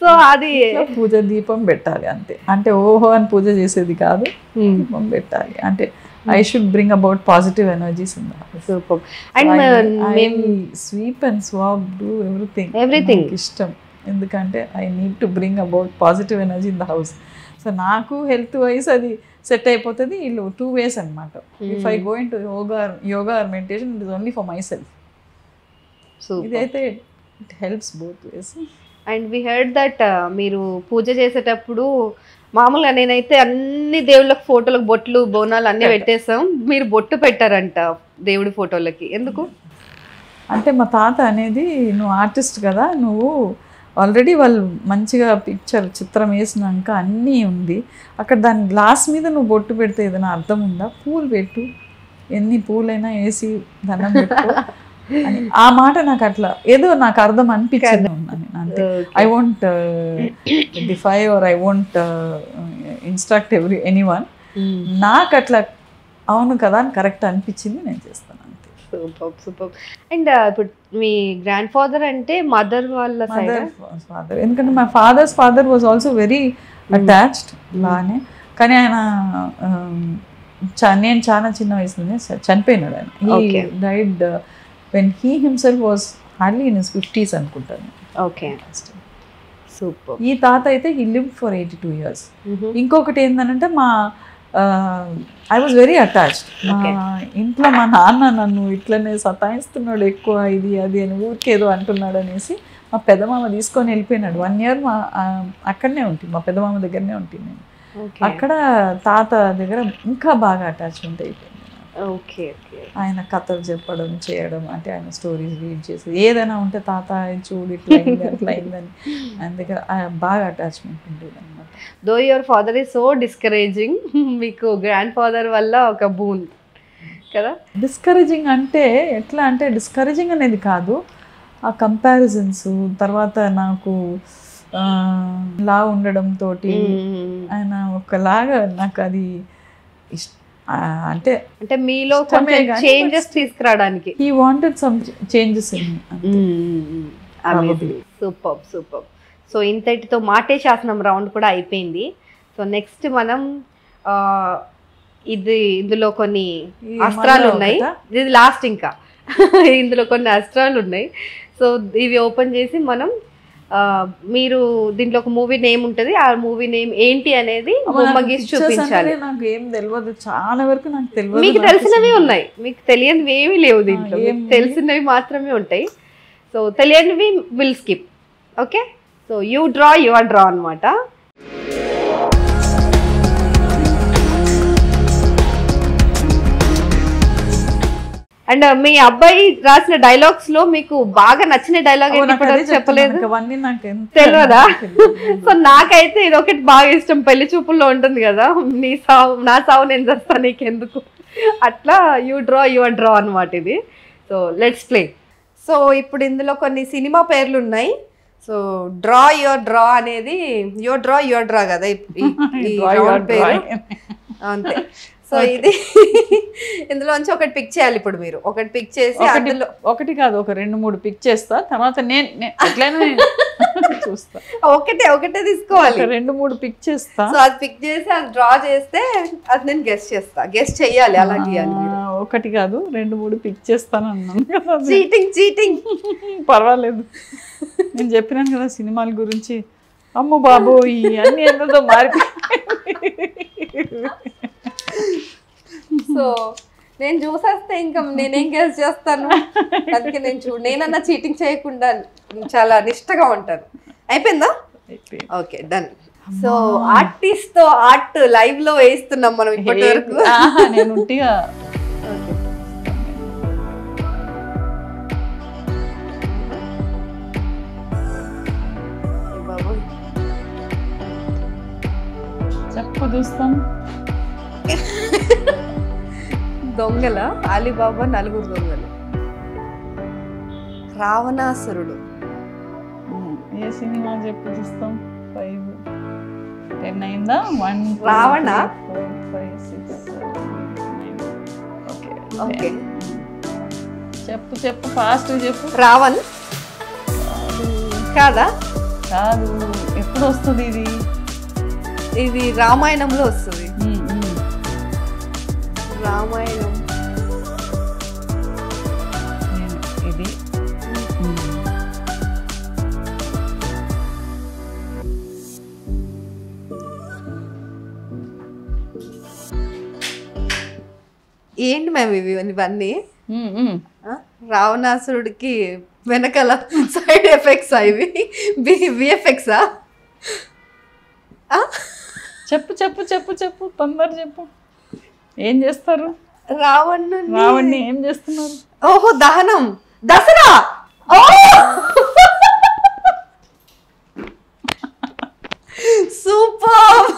సో అది పూజ దీపం పెట్టాలి అంతే. అంటే ఓహో అని పూజ చేసేది కాదు, దీపం పెట్టాలి. అంటే I should bring about positive energies in the house. Super. And I sweep and swab, do everything. ఇష్టం. ఎందుకంటే I need to bring about positive energy in the house. So నాకు హెల్త్ వైజ్ అది సెట్ అయిపోతుంది. వీళ్ళు 2 ways అనమాట. If I go into yoga or meditation, it is only for myself. ఇదైతే it helps both ways. And we heard that మీరు పూజ చేసేటప్పుడు మామూలుగా నేనైతే అన్ని దేవుళ్ళకి ఫోటోలకు బొట్లు బోనాలు అన్నీ పెట్టేసాం, మీరు బొట్టు పెట్టారంట దేవుడి ఫోటోలకి, ఎందుకు? అంటే మా తాత అనేది, నువ్వు ఆర్టిస్ట్ కదా, నువ్వు ఆల్రెడీ వాళ్ళు మంచిగా చిత్రం వేసినాక అన్నీ ఉంది అక్కడ, దాని గ్లాస్ మీద నువ్వు బొట్టు పెడితే ఏదైనా అర్థం ఉందా? పూలు పెట్టు, ఎన్ని పూలైనా వేసి దండం పెట్టు అని ఆ మాట నాకు అట్లా ఏదో నాకు అర్థం అనిపించింది ఉన్నాను అంతే. I won't defy or I won't instruct anyone. నాకు అట్లా అవును కదా అని కరెక్ట్ అనిపించింది, నేను చేస్తాను అంతే. సూపర్. అండ్ ఇప్పుడు మీ గ్రాండ్ ఫాదర్ అంటే మదర్ వాళ్ళ ఫాదర్, ఎందుకంటే my father's father was also very attached బాగానే, కానీ ఆయన నేను చాలా చిన్న వయసులోనే చనిపోయినాడు ఆయన. He died when he himself was hardly in his 50s అనుకుంటాను. Okay, super. ఈ తాత అయితే he lived for 82 years. ఇంకొకటి ఏంటంటే మా ఐ వాజ్ వెరీ అటాచ్డ్. మా ఇంట్లో మా నాన్న నన్ను ఇట్లనే సతాయిస్తున్నాడు ఎక్కువ, ఇది అది అని ఊరికేదో అంటున్నాడు అనేసి మా పెద్దమామ తీసుకొని వెళ్ళిపోయినాడు. 1 year మా అక్కడనే ఉంటుంది, మా పెద్దమామ దగ్గరనే ఉంటుంది నేను. అక్కడ తాత దగ్గర ఇంకా బాగా అటాచ్మెంట్ అయిపోయింది. ఓకే. ఆయన కథలు చెప్పడం చేయడం, అంటే ఆయన స్టోరీస్ రీడ్ చేసి ఏదైనా ఉంటే తాత చూడు ఇట్లా అయింది అట్లా అయిందని ఆయన దగ్గర బాగా అటాచ్మెంట్ ఉండేది అనమాట. Though your father is so discouraging, మీకు గ్రాండ్ ఫాదర్ వల్ల ఒక బూన్ కదా. డిస్కరేజింగ్ అంటే ఎట్లా అంటే, డిస్కరేజింగ్ అనేది కాదు, ఆ కంపారిజన్స్, తర్వాత నాకు లా ఉండడం తోటి ఆయన ఒకలాగా నాకు అది అంటే మీలో కొంచెం చేంజెస్ తీసుకురావడానికి he wanted some changes in me. Super. So ఇంతటితో మాటే శాసనం రౌండ్ కూడా అయిపోయింది. సో నెక్స్ట్ మనం ఇందులో కొన్ని అస్త్రాలు ఉన్నాయి, ఇది లాస్ట్ ఇంకా ఇందులో కొన్ని అస్త్రాలు ఉన్నాయి. సో ఇవి ఓపెన్ చేసి మనం మీరు దీంట్లో ఒక మూవీ నేమ్ ఉంటుంది, ఆ మూవీ నేమ్ ఏంటి అనేది బొమ్మ గీసి చూపించాలి. నాకు ఏం తెలియదు, చాలా వరకు నాకు తెలియదు. మీకు తెలిసినవి ఉన్నాయి, మీకు తెలియనివి ఏమీ లేవు దీంట్లో, మీకు తెలిసినవి మాత్రమే ఉంటాయి. సో తెలియనివి will skip. Okay, so you draw your draw అనమాట. అండ్ మీ అబ్బాయి రాసిన డైలాగ్స్ లో మీకు బాగా నచ్చిన డైలాగ్ చెప్పలేదు, తెలియదా? సో నాకైతే ఇది ఒకటి బాగా ఇష్టం, పెళ్లి చూపుల్లో ఉంటుంది కదా, నీ సావు నా సావు నేను చేస్తా నీకెందుకు, అట్లా యూ డ్రా యువర్ డ్రా అనమాట ఇది. So let's play. సో ఇప్పుడు ఇందులో కొన్ని సినిమా పేర్లు ఉన్నాయి. సో డ్రా యువర్ డ్రా అనేది యువర్ డ్రా కదా ఈ పేరు అంతే. సో ఇది ఇందులోంచి ఒకటి పిక్ చేయాలి. ఇప్పుడు మీరు ఒకటి పిక్ చేసి, అందులో ఒకటి కాదు ఒక 2-3 పిక్ చేస్తా, తర్వాత నేను ఎట్లయినా చూస్తా. ఒకటే తీసుకోవాలి, 2-3 పిక్ చేస్తా. సో అది పిక్ చేసి అది డ్రా చేస్తే అది నేను గెస్ చేస్తా, గెస్ చెయ్యాలి, అలా గీయాలి. ఒకటి కాదు 2-3 పిక్ చేస్తాను అన్నాను కదా. చీటింగ్ పర్వాలేదు, నేను చెప్పినాను కదా సినిమాల గురించి. అమ్మో బాబోయ్ అన్ని ఎంతో మారిపోయి. సో నేను చూసేస్తే ఇంకా నేనేం గెస్ చేస్తాను, అందుకే నేనన్నా చీటింగ్ చేయకుండా చాలా నిష్టగా ఉంటాను. అయిపోయిందా? Okay, done. సో ఆర్టిస్ట్ తో ఆర్ట్ లైవ్ లో వేస్తున్నాం మనం ఇప్పటి వరకు. నేను ఉంటిగా చెప్పు చూస్తాం. దొంగల అలీబాబా 4 దొంగలు, రావణాసురుడు. ఏ సినిమా చెప్పు చూస్తాం. 5, 10 అయిందా? 1 రావణ. 4, 5, 6, 7, 8. ఓకే చెప్పు ఫాస్ట్ చెప్పు. రావణ్ కాదా? కాదు, ఎప్పుడు వస్తుంది ఇది? ఇది రామాయణంలో వస్తుంది. రామాయణం ఇది. ఏంటి మ్యామ్ ఇవన్నీ రావణాసురుడికి వెనకాల సైడ్ ఎఫెక్ట్స్ ఇవి విఎఫ్ఎక్సా? చెప్పు చెప్పు చెప్పు చెప్పు తొందర చెప్పు. ఏం చేస్తారు? రావణ్ణి ఏం చేస్తున్నారు? ఓహో దహనం, దసరా. సూపర్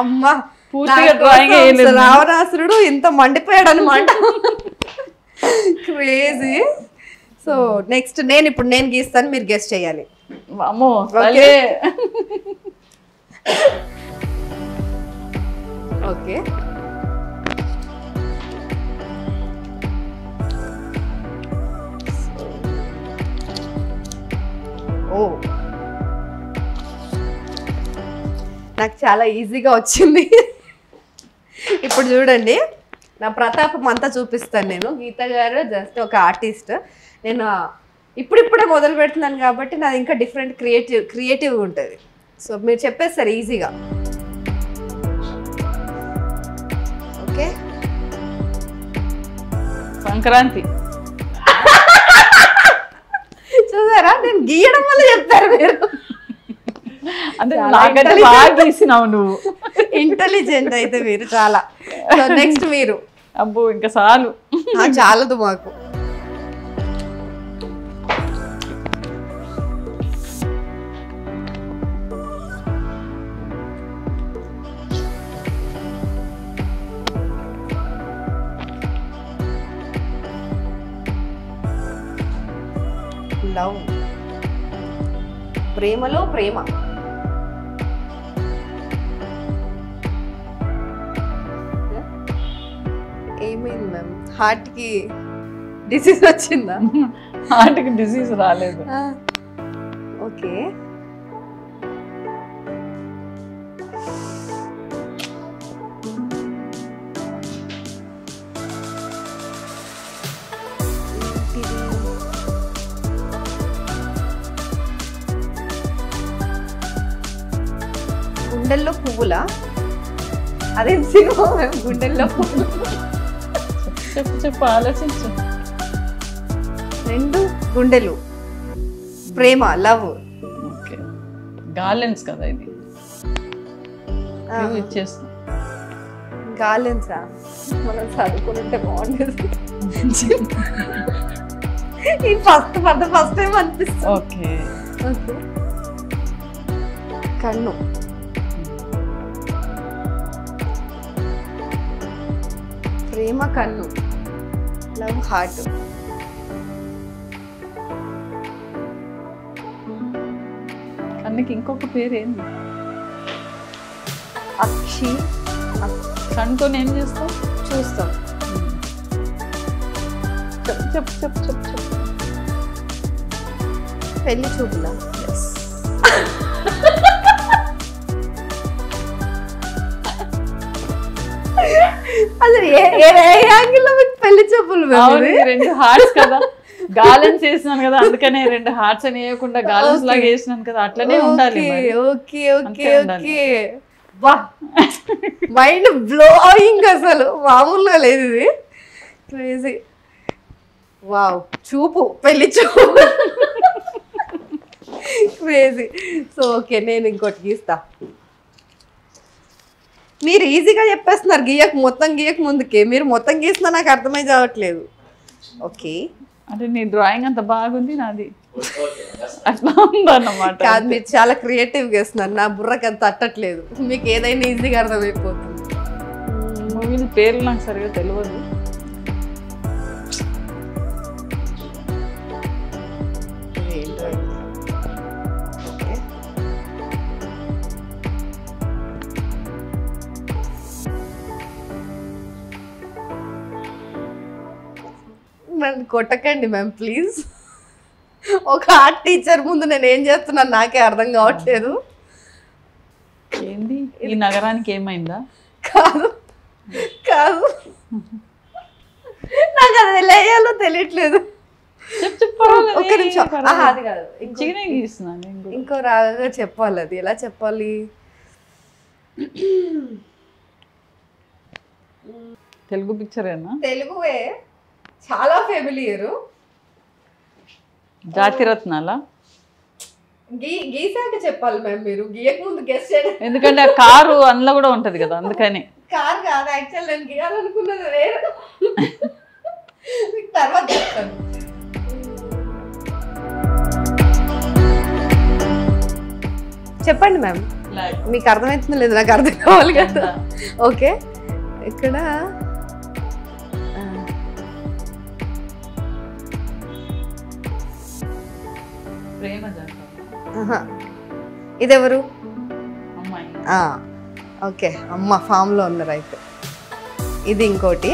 అమ్మా, పూర్తిగా డ్రాయింగ్ వేయలేదు. రావణాసురుడు ఇంత మండిపోయాడు అనమాట. క్రేజీ. సో నెక్స్ట్ నేను గీస్తాను, మీరు గెస్ట్ చేయాలి. అమ్మో ఓకే. ఓ నాకు చాలా ఈజీగా వచ్చింది. ఇప్పుడు చూడండి, నా ప్రతాపం అంతా చూపిస్తాను నేను. గీత గారు జస్ట్ ఒక ఆర్టిస్ట్. నేను ఇప్పుడిప్పుడే మొదలు పెడుతున్నాను కాబట్టి నాది ఇంకా డిఫరెంట్ క్రియేటివ్గా ఉంటుంది. సో మీరు చెప్పేస్తారు ఈజీగా. ఓకే. సంక్రాంతి. చూసారా, నేను గీయడం వల్ల చెప్పారు మీరు. అంటే నాకంటే బాగా గీసినావు నువ్వు. ఇంటెలిజెంట్ అయితే మీరు చాలా. సో నెక్స్ట్ మీరు. అబ్బో ఇంకా చాలు, చాలదు మాకు. లవ్, ప్రేమలో ప్రేమ. ఏమైంది మ్యామ్? హార్ట్కి డిసీజ్ వచ్చిందా? హార్ట్కి డిసీజ్ రాలేదు. ఓకే. గుండెల్లో పువ్వులా? అదే సినిమా మేము. గుండెల్లో పువ్వులు. చెప్పు చెప్పు, ఆలోచించు. రెండు గుండెలు, ప్రేమ, లవ్. ఓకే, గార్లెన్స్ కదా ఇది. ఇచ్చేస్తా. గార్లెన్సా? మనం చదువుకుంటే బాగుండేది. ఈ ఫస్ట్ టైం అనిపిస్తుంది. ఓకే. ఓకే. కన్ను, ప్రేమ కన్ను, లవ్ హార్ట్. కన్నుకి ఇంకొక పేరు ఏంది? అక్షి. కన్నుతో ఏం చేస్తాం? చూస్తాం. చెప్పు చెప్పు చెప్పు చెప్పు చెప్పు. పెళ్లి చూపులా? అసలు ఏ యాంగిల్ లో మీకు పెళ్లి చూపులు? రెండు హార్ట్స్ కదా, గాలెన్స్ వేసినాను కదా, అందుకనే రెండు హార్ట్స్ అని వేయకుండా గాలెన్స్ లాగా వేసినాను కదా, అట్లనే ఉండాలి. Okay okay okay. వా, మైండ్ బ్లోయింగ్. అసలు మామూలుగా లేదు ఇది. క్రేజీ. వావ్, చూపు, పెళ్లి చూపు. క్రేజీ. సో ఓకే, నేను ఇంకోటి గీస్తా. మీరు ఈజీగా చెప్పేస్తున్నారు. మొత్తం గీయక ముందుకే మీరు మొత్తం గీసినా నాకు అర్థమై కావట్లేదు. ఓకే. అంటే నీ డ్రాయింగ్ అంత బాగుంది, నాది అట్లా ఉందన్నమాట. కాదు, మీరు చాలా క్రియేటివ్గా వేస్తున్నారు. నా బుర్రకి అంత తట్టట్లేదు. మీకు ఏదైనా ఈజీగా అర్థమైపోతుంది. మూవీల పేర్లు నాకు సరిగా తెలియదు. నన్ను కొట్టకండి మ్యామ్ ప్లీజ్. ఒక ఆర్ట్ టీచర్ ముందు నేను ఏం చేస్తున్నాను నాకే అర్థం కావట్లేదు. ఏంది, ఈ నగరానికి ఏమైందా? కాదు కాదు, నాకు అది ఎలా వేయాలో తెలియట్లేదు. ఒక్క నిమిషం. అది కాదు, ఇంకో రాగా చెప్పాలి. అది ఎలా చెప్పాలి? తెలుగు పిక్చరేనా? తెలుగువే, చాలా ఫెమిలియర్. జాతిరత్నాలా? గీసాక చెప్పాలి మ్యామ్, మీరు గీయక ముందు గెస్ చేయండి. ఎందుకంటే ఆ కారు అందులో కూడా ఉంటది కదా, అందుకని. కార్ కాదు యాక్చువల్, నేను గీయాలనుకున్నది వేరే. మీకు తర్వాత చెప్తాను. చెప్పండి మ్యామ్, మీకు అర్థమవుతుందో లేదు, నాకు అర్థం కావాలి కదా. ఓకే, ఇక్కడ ఇదెవరు? ఓకే, అమ్మ ఫామ్ లో ఉన్నారు అయితే. ఇది ఇంకోటి.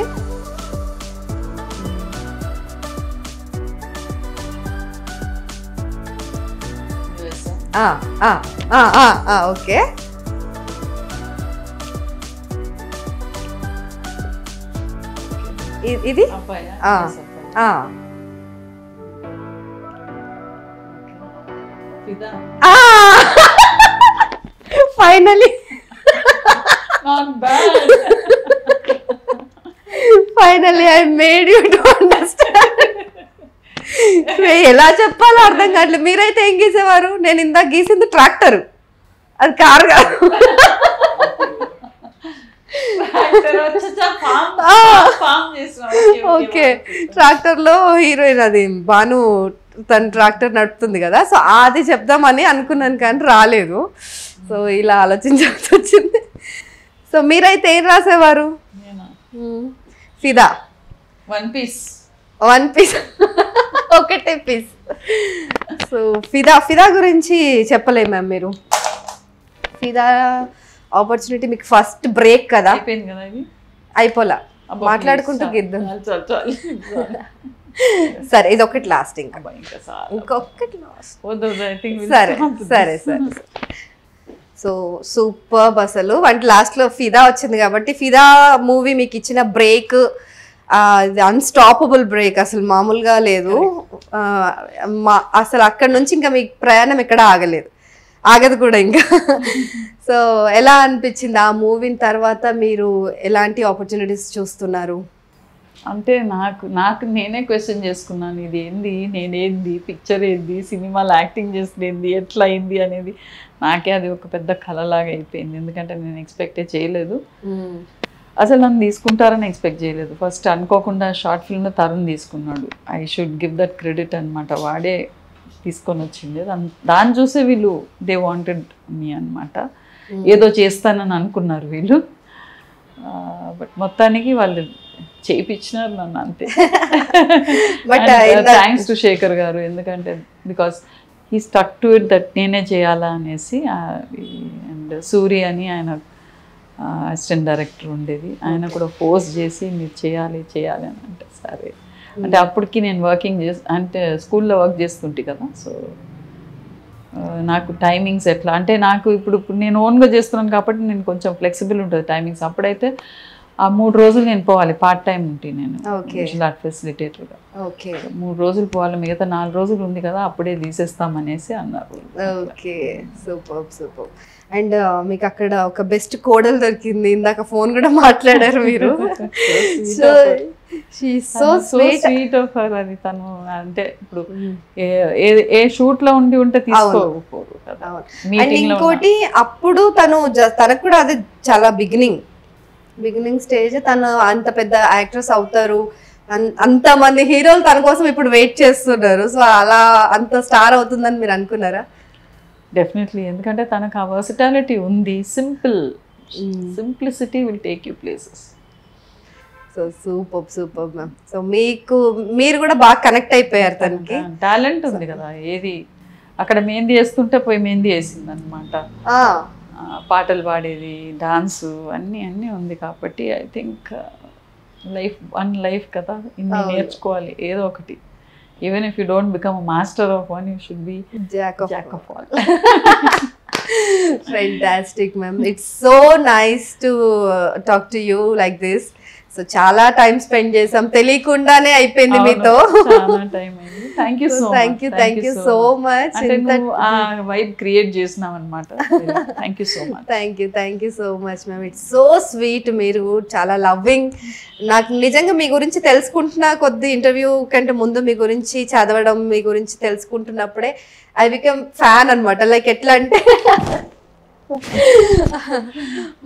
ఓకే, ఇది finally finally I made you to understand. ఎలా చెప్పాలో అర్థం కావట్లేదు. మీరైతే ఏం గీసేవారు? నేను ఇందాక గీసింది ట్రాక్టర్, అది కారు కాదు. ఓకే, ట్రాక్టర్ లో హీరోయిన్ అది భాను, తను ట్రాక్టర్ నడుపుతుంది కదా. సో అది చెప్దామని అనుకున్నాను కానీ రాలేదు. సో ఇలా ఆలోచించాల్సి వచ్చింది. సో మీరైతే ఏం రాసేవారు? ఫిదా, వన్ పీస్ ఒకటే పీస్. సో ఫిదా గురించి చెప్పలేదు మ్యామ్ మీరు. ఫిదా ఆపర్చునిటీ మీకు ఫస్ట్ బ్రేక్ కదా, అయిపోలా, మాట్లాడుకుంటూ గిద్దాం. సరే, ఇది ఒకటి లాస్ట్, ఇంకొకటి లాస్ట్. సరే సరే సరే. సో సూపర్ అసలు. అంటే లాస్ట్లో ఫిదా వచ్చింది కాబట్టి, ఫిదా మూవీ మీకు ఇచ్చిన బ్రేక్, అన్స్టాపబుల్ బ్రేక్, అసలు మామూలుగా లేదు. అసలు అక్కడ నుంచి ఇంకా మీ ప్రయాణం ఎక్కడ ఆగదు కూడా ఇంకా. సో ఎలా అనిపించింది ఆ మూవీని తర్వాత? మీరు ఎలాంటి ఆపర్చునిటీస్ చూస్తున్నారు? అంటే నాకు నేనే క్వశ్చన్ చేసుకున్నాను, ఇది ఏంది, నేనేంది, పిక్చర్ ఏంది, సినిమాలో యాక్టింగ్ చేస్తుంది ఎట్లా అయింది అనేది. నాకే అది ఒక పెద్ద కళలాగా అయిపోయింది. ఎందుకంటే నేను ఎక్స్పెక్టే చేయలేదు, అసలు నన్ను తీసుకుంటారని ఎక్స్పెక్ట్ చేయలేదు. ఫస్ట్ అనుకోకుండా షార్ట్ ఫిల్మ్లో తరుణ్ తీసుకున్నాడు. I should give that credit అనమాట. వాడే తీసుకొని వచ్చింది. దాన్ని చూసే వీళ్ళు దే వాంటెడ్ మీ అనమాట. ఏదో చేస్తానని అనుకున్నారు వీళ్ళు, బట్ మొత్తానికి వాళ్ళు చేయించినారు నన్ను, అంతే. థ్యాంక్స్ టు శేఖర్ గారు, ఎందుకంటే because he stuck to it that నేనే చేయాలా అనేసి. అండ్ సూరి అని ఆయన అసిస్టెంట్ డైరెక్టర్ ఉండేది, ఆయన కూడా ఫోర్స్ చేసి మీరు చేయాలి అని అంటే సరే. అంటే అప్పటికి నేను అంటే స్కూల్లో వర్క్ చేస్తుంటే కదా. సో నాకు టైమింగ్స్ ఎట్లా అంటే, నాకు ఇప్పుడు నేను ఓన్గా చేస్తున్నాను కాబట్టి నేను కొంచెం ఫ్లెక్సిబుల్ ఉంటుంది టైమింగ్స్. అప్పుడైతే ఆ 3 రోజులు నేను పోవాలి, పార్ట్ టైం ఉంటే నేను మార్షల్ ఆర్ట్ ఫెసిలిటేటర్గా. 3 రోజులు పోవాలి, మిగతా 4 రోజులు ఉంది కదా అప్పుడే తీసేస్తామనేసి అన్నారు. Okay, super. అండ్ మీకు అక్కడ ఒక బెస్ట్ కోడలు దొరికింది, ఇందాక ఫోన్ కూడా మాట్లాడారు మీరు. So sweet of her. అది తను అంటే ఇప్పుడు ఏ షూట్ లో ఉంటే తీసుకోకపోరు కదా. ఇంకోటి అప్పుడు తనకు కూడా అది చాలా బిగినింగ్ స్టేజ్. తను అంత పెద్ద యాక్ట్రెస్ అవుతారు, అంతమంది హీరోలు తన కోసం ఇప్పుడు వెయిట్ చేస్తున్నారు. సో అలా అంత స్టార్ అవుతుందని మీరు అనుకున్నారా? డెఫినెట్లీ, ఎందుకంటే తనకు ఆ వర్సిటాలిటీ ఉంది. Simplicity will take you places. So super ma'am. So మీరు కూడా బాగా కనెక్ట్ అయిపోయారు. తనకి టాలెంట్ ఉంది కదా. ఏది అక్కడ మెహందీ వేస్తుంటే పోయి మెహందీ వేసింది అనమాట. పాటలు పాడేది, డాన్సు అన్నీ ఉంది కాబట్టి ఐ థింక్ లైఫ్ కదా, ఇన్ని నేర్చుకోవాలి ఏదో ఒకటి. Even if you don't become a master of one, you should be jack of all. Fantastic, ma'am. It's so nice to talk to you like this. So chala time spend chesam, తెలియకుండానే అయిపోయింది మీతో. చాలా time అయింది. Thank you so thank you so much. అంటే నువ్వు ఆ vibe create చేసినావు అనమాట. Thank you so much. Thank you so much ma'am. It's so sweet. మీరు చాలా లవ్వింగ్. నాకు నిజంగా మీ గురించి తెలుసుకుంటున్నా కొద్ది ఇంటర్వ్యూ కంటే ముందు మీ గురించి చదవడం, మీ గురించి తెలుసుకుంటున్నప్పుడే ఐ బికమ్ ఫ్యాన్ అనమాట. లైక్ ఎట్లా అంటే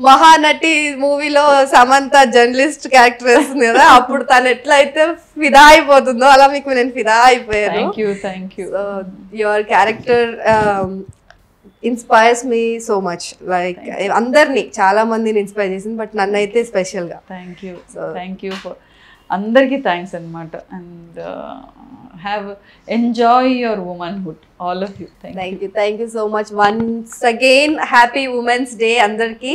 మహానటి మూవీలో సమంత జర్నలిస్ట్ క్యారెక్టర్ వేస్తుంది కదా, అప్పుడు తను ఎట్లయితే ఫిదా అయిపోతుందో అలా మీకు నేను ఫిదా అయిపోయాను. Thank you. Your character inspires me so much. Like అందరినీ చాలా మందిని ఇన్స్పైర్ చేసింది, బట్ నన్ను అయితే స్పెషల్గా. థ్యాంక్ యూ ఫర్ అందరికీ థ్యాంక్స్ అనమాట. And have enjoy your womanhood all of you. Thank you so much. Once again happy women's day అందరికీ.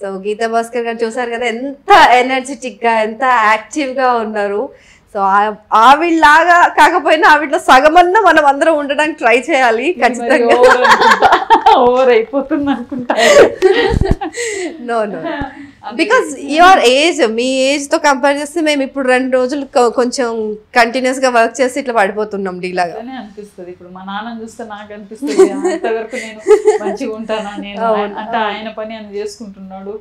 సో గీతా భాస్కర్ గారు చూసారు కదా ఎంత ఎనర్జెటిక్గా, ఎంత యాక్టివ్గా ఉన్నారు. సో ఆవిడలాగా కాకపోయినా ఆవిడలో సగమన్నా మనం అందరం ఉండడానికి ట్రై చేయాలి ఖచ్చితంగా. ఓవర్ అయిపోతుంది అనుకుంటా. నో బికాస్ యువర్ ఏజ్, మీ ఏజ్ తో కంపేర్ చేస్తే మేము ఇప్పుడు 2 రోజులు కొంచెం కంటిన్యూస్ గా వర్క్ చేసి ఇట్లా పడిపోతున్నాం డీలాగా అనిపిస్తుంది. ఇప్పుడు మా నాన్న చూస్తే నాకు అనిపిస్తుంది అంతవరకు నేను మంచిగా ఉంటానా, నేను అంటే ఆయన పని ఆయన చేసుకుంటున్నాడు,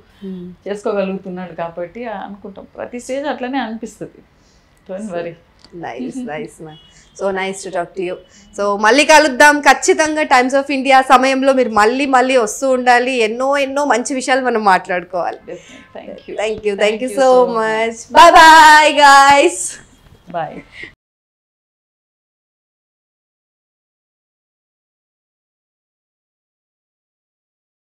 చేసుకోగలుగుతున్నాడు కాబట్టి అనుకుంటాం. ప్రతి స్టేజ్ అట్లనే అనిపిస్తుంది. Don't worry. Nice man. So nice to talk to you. So మళ్ళీ కలుద్దాం ఖచ్చితంగా. టైమ్స్ ఆఫ్ ఇండియా సమయంలో మీరు మళ్ళీ వస్తూ ఉండాలి. ఎన్నో మంచి విషయాలు మనం మాట్లాడుకోవాలి. Thank you so much. Bye guys. Bye.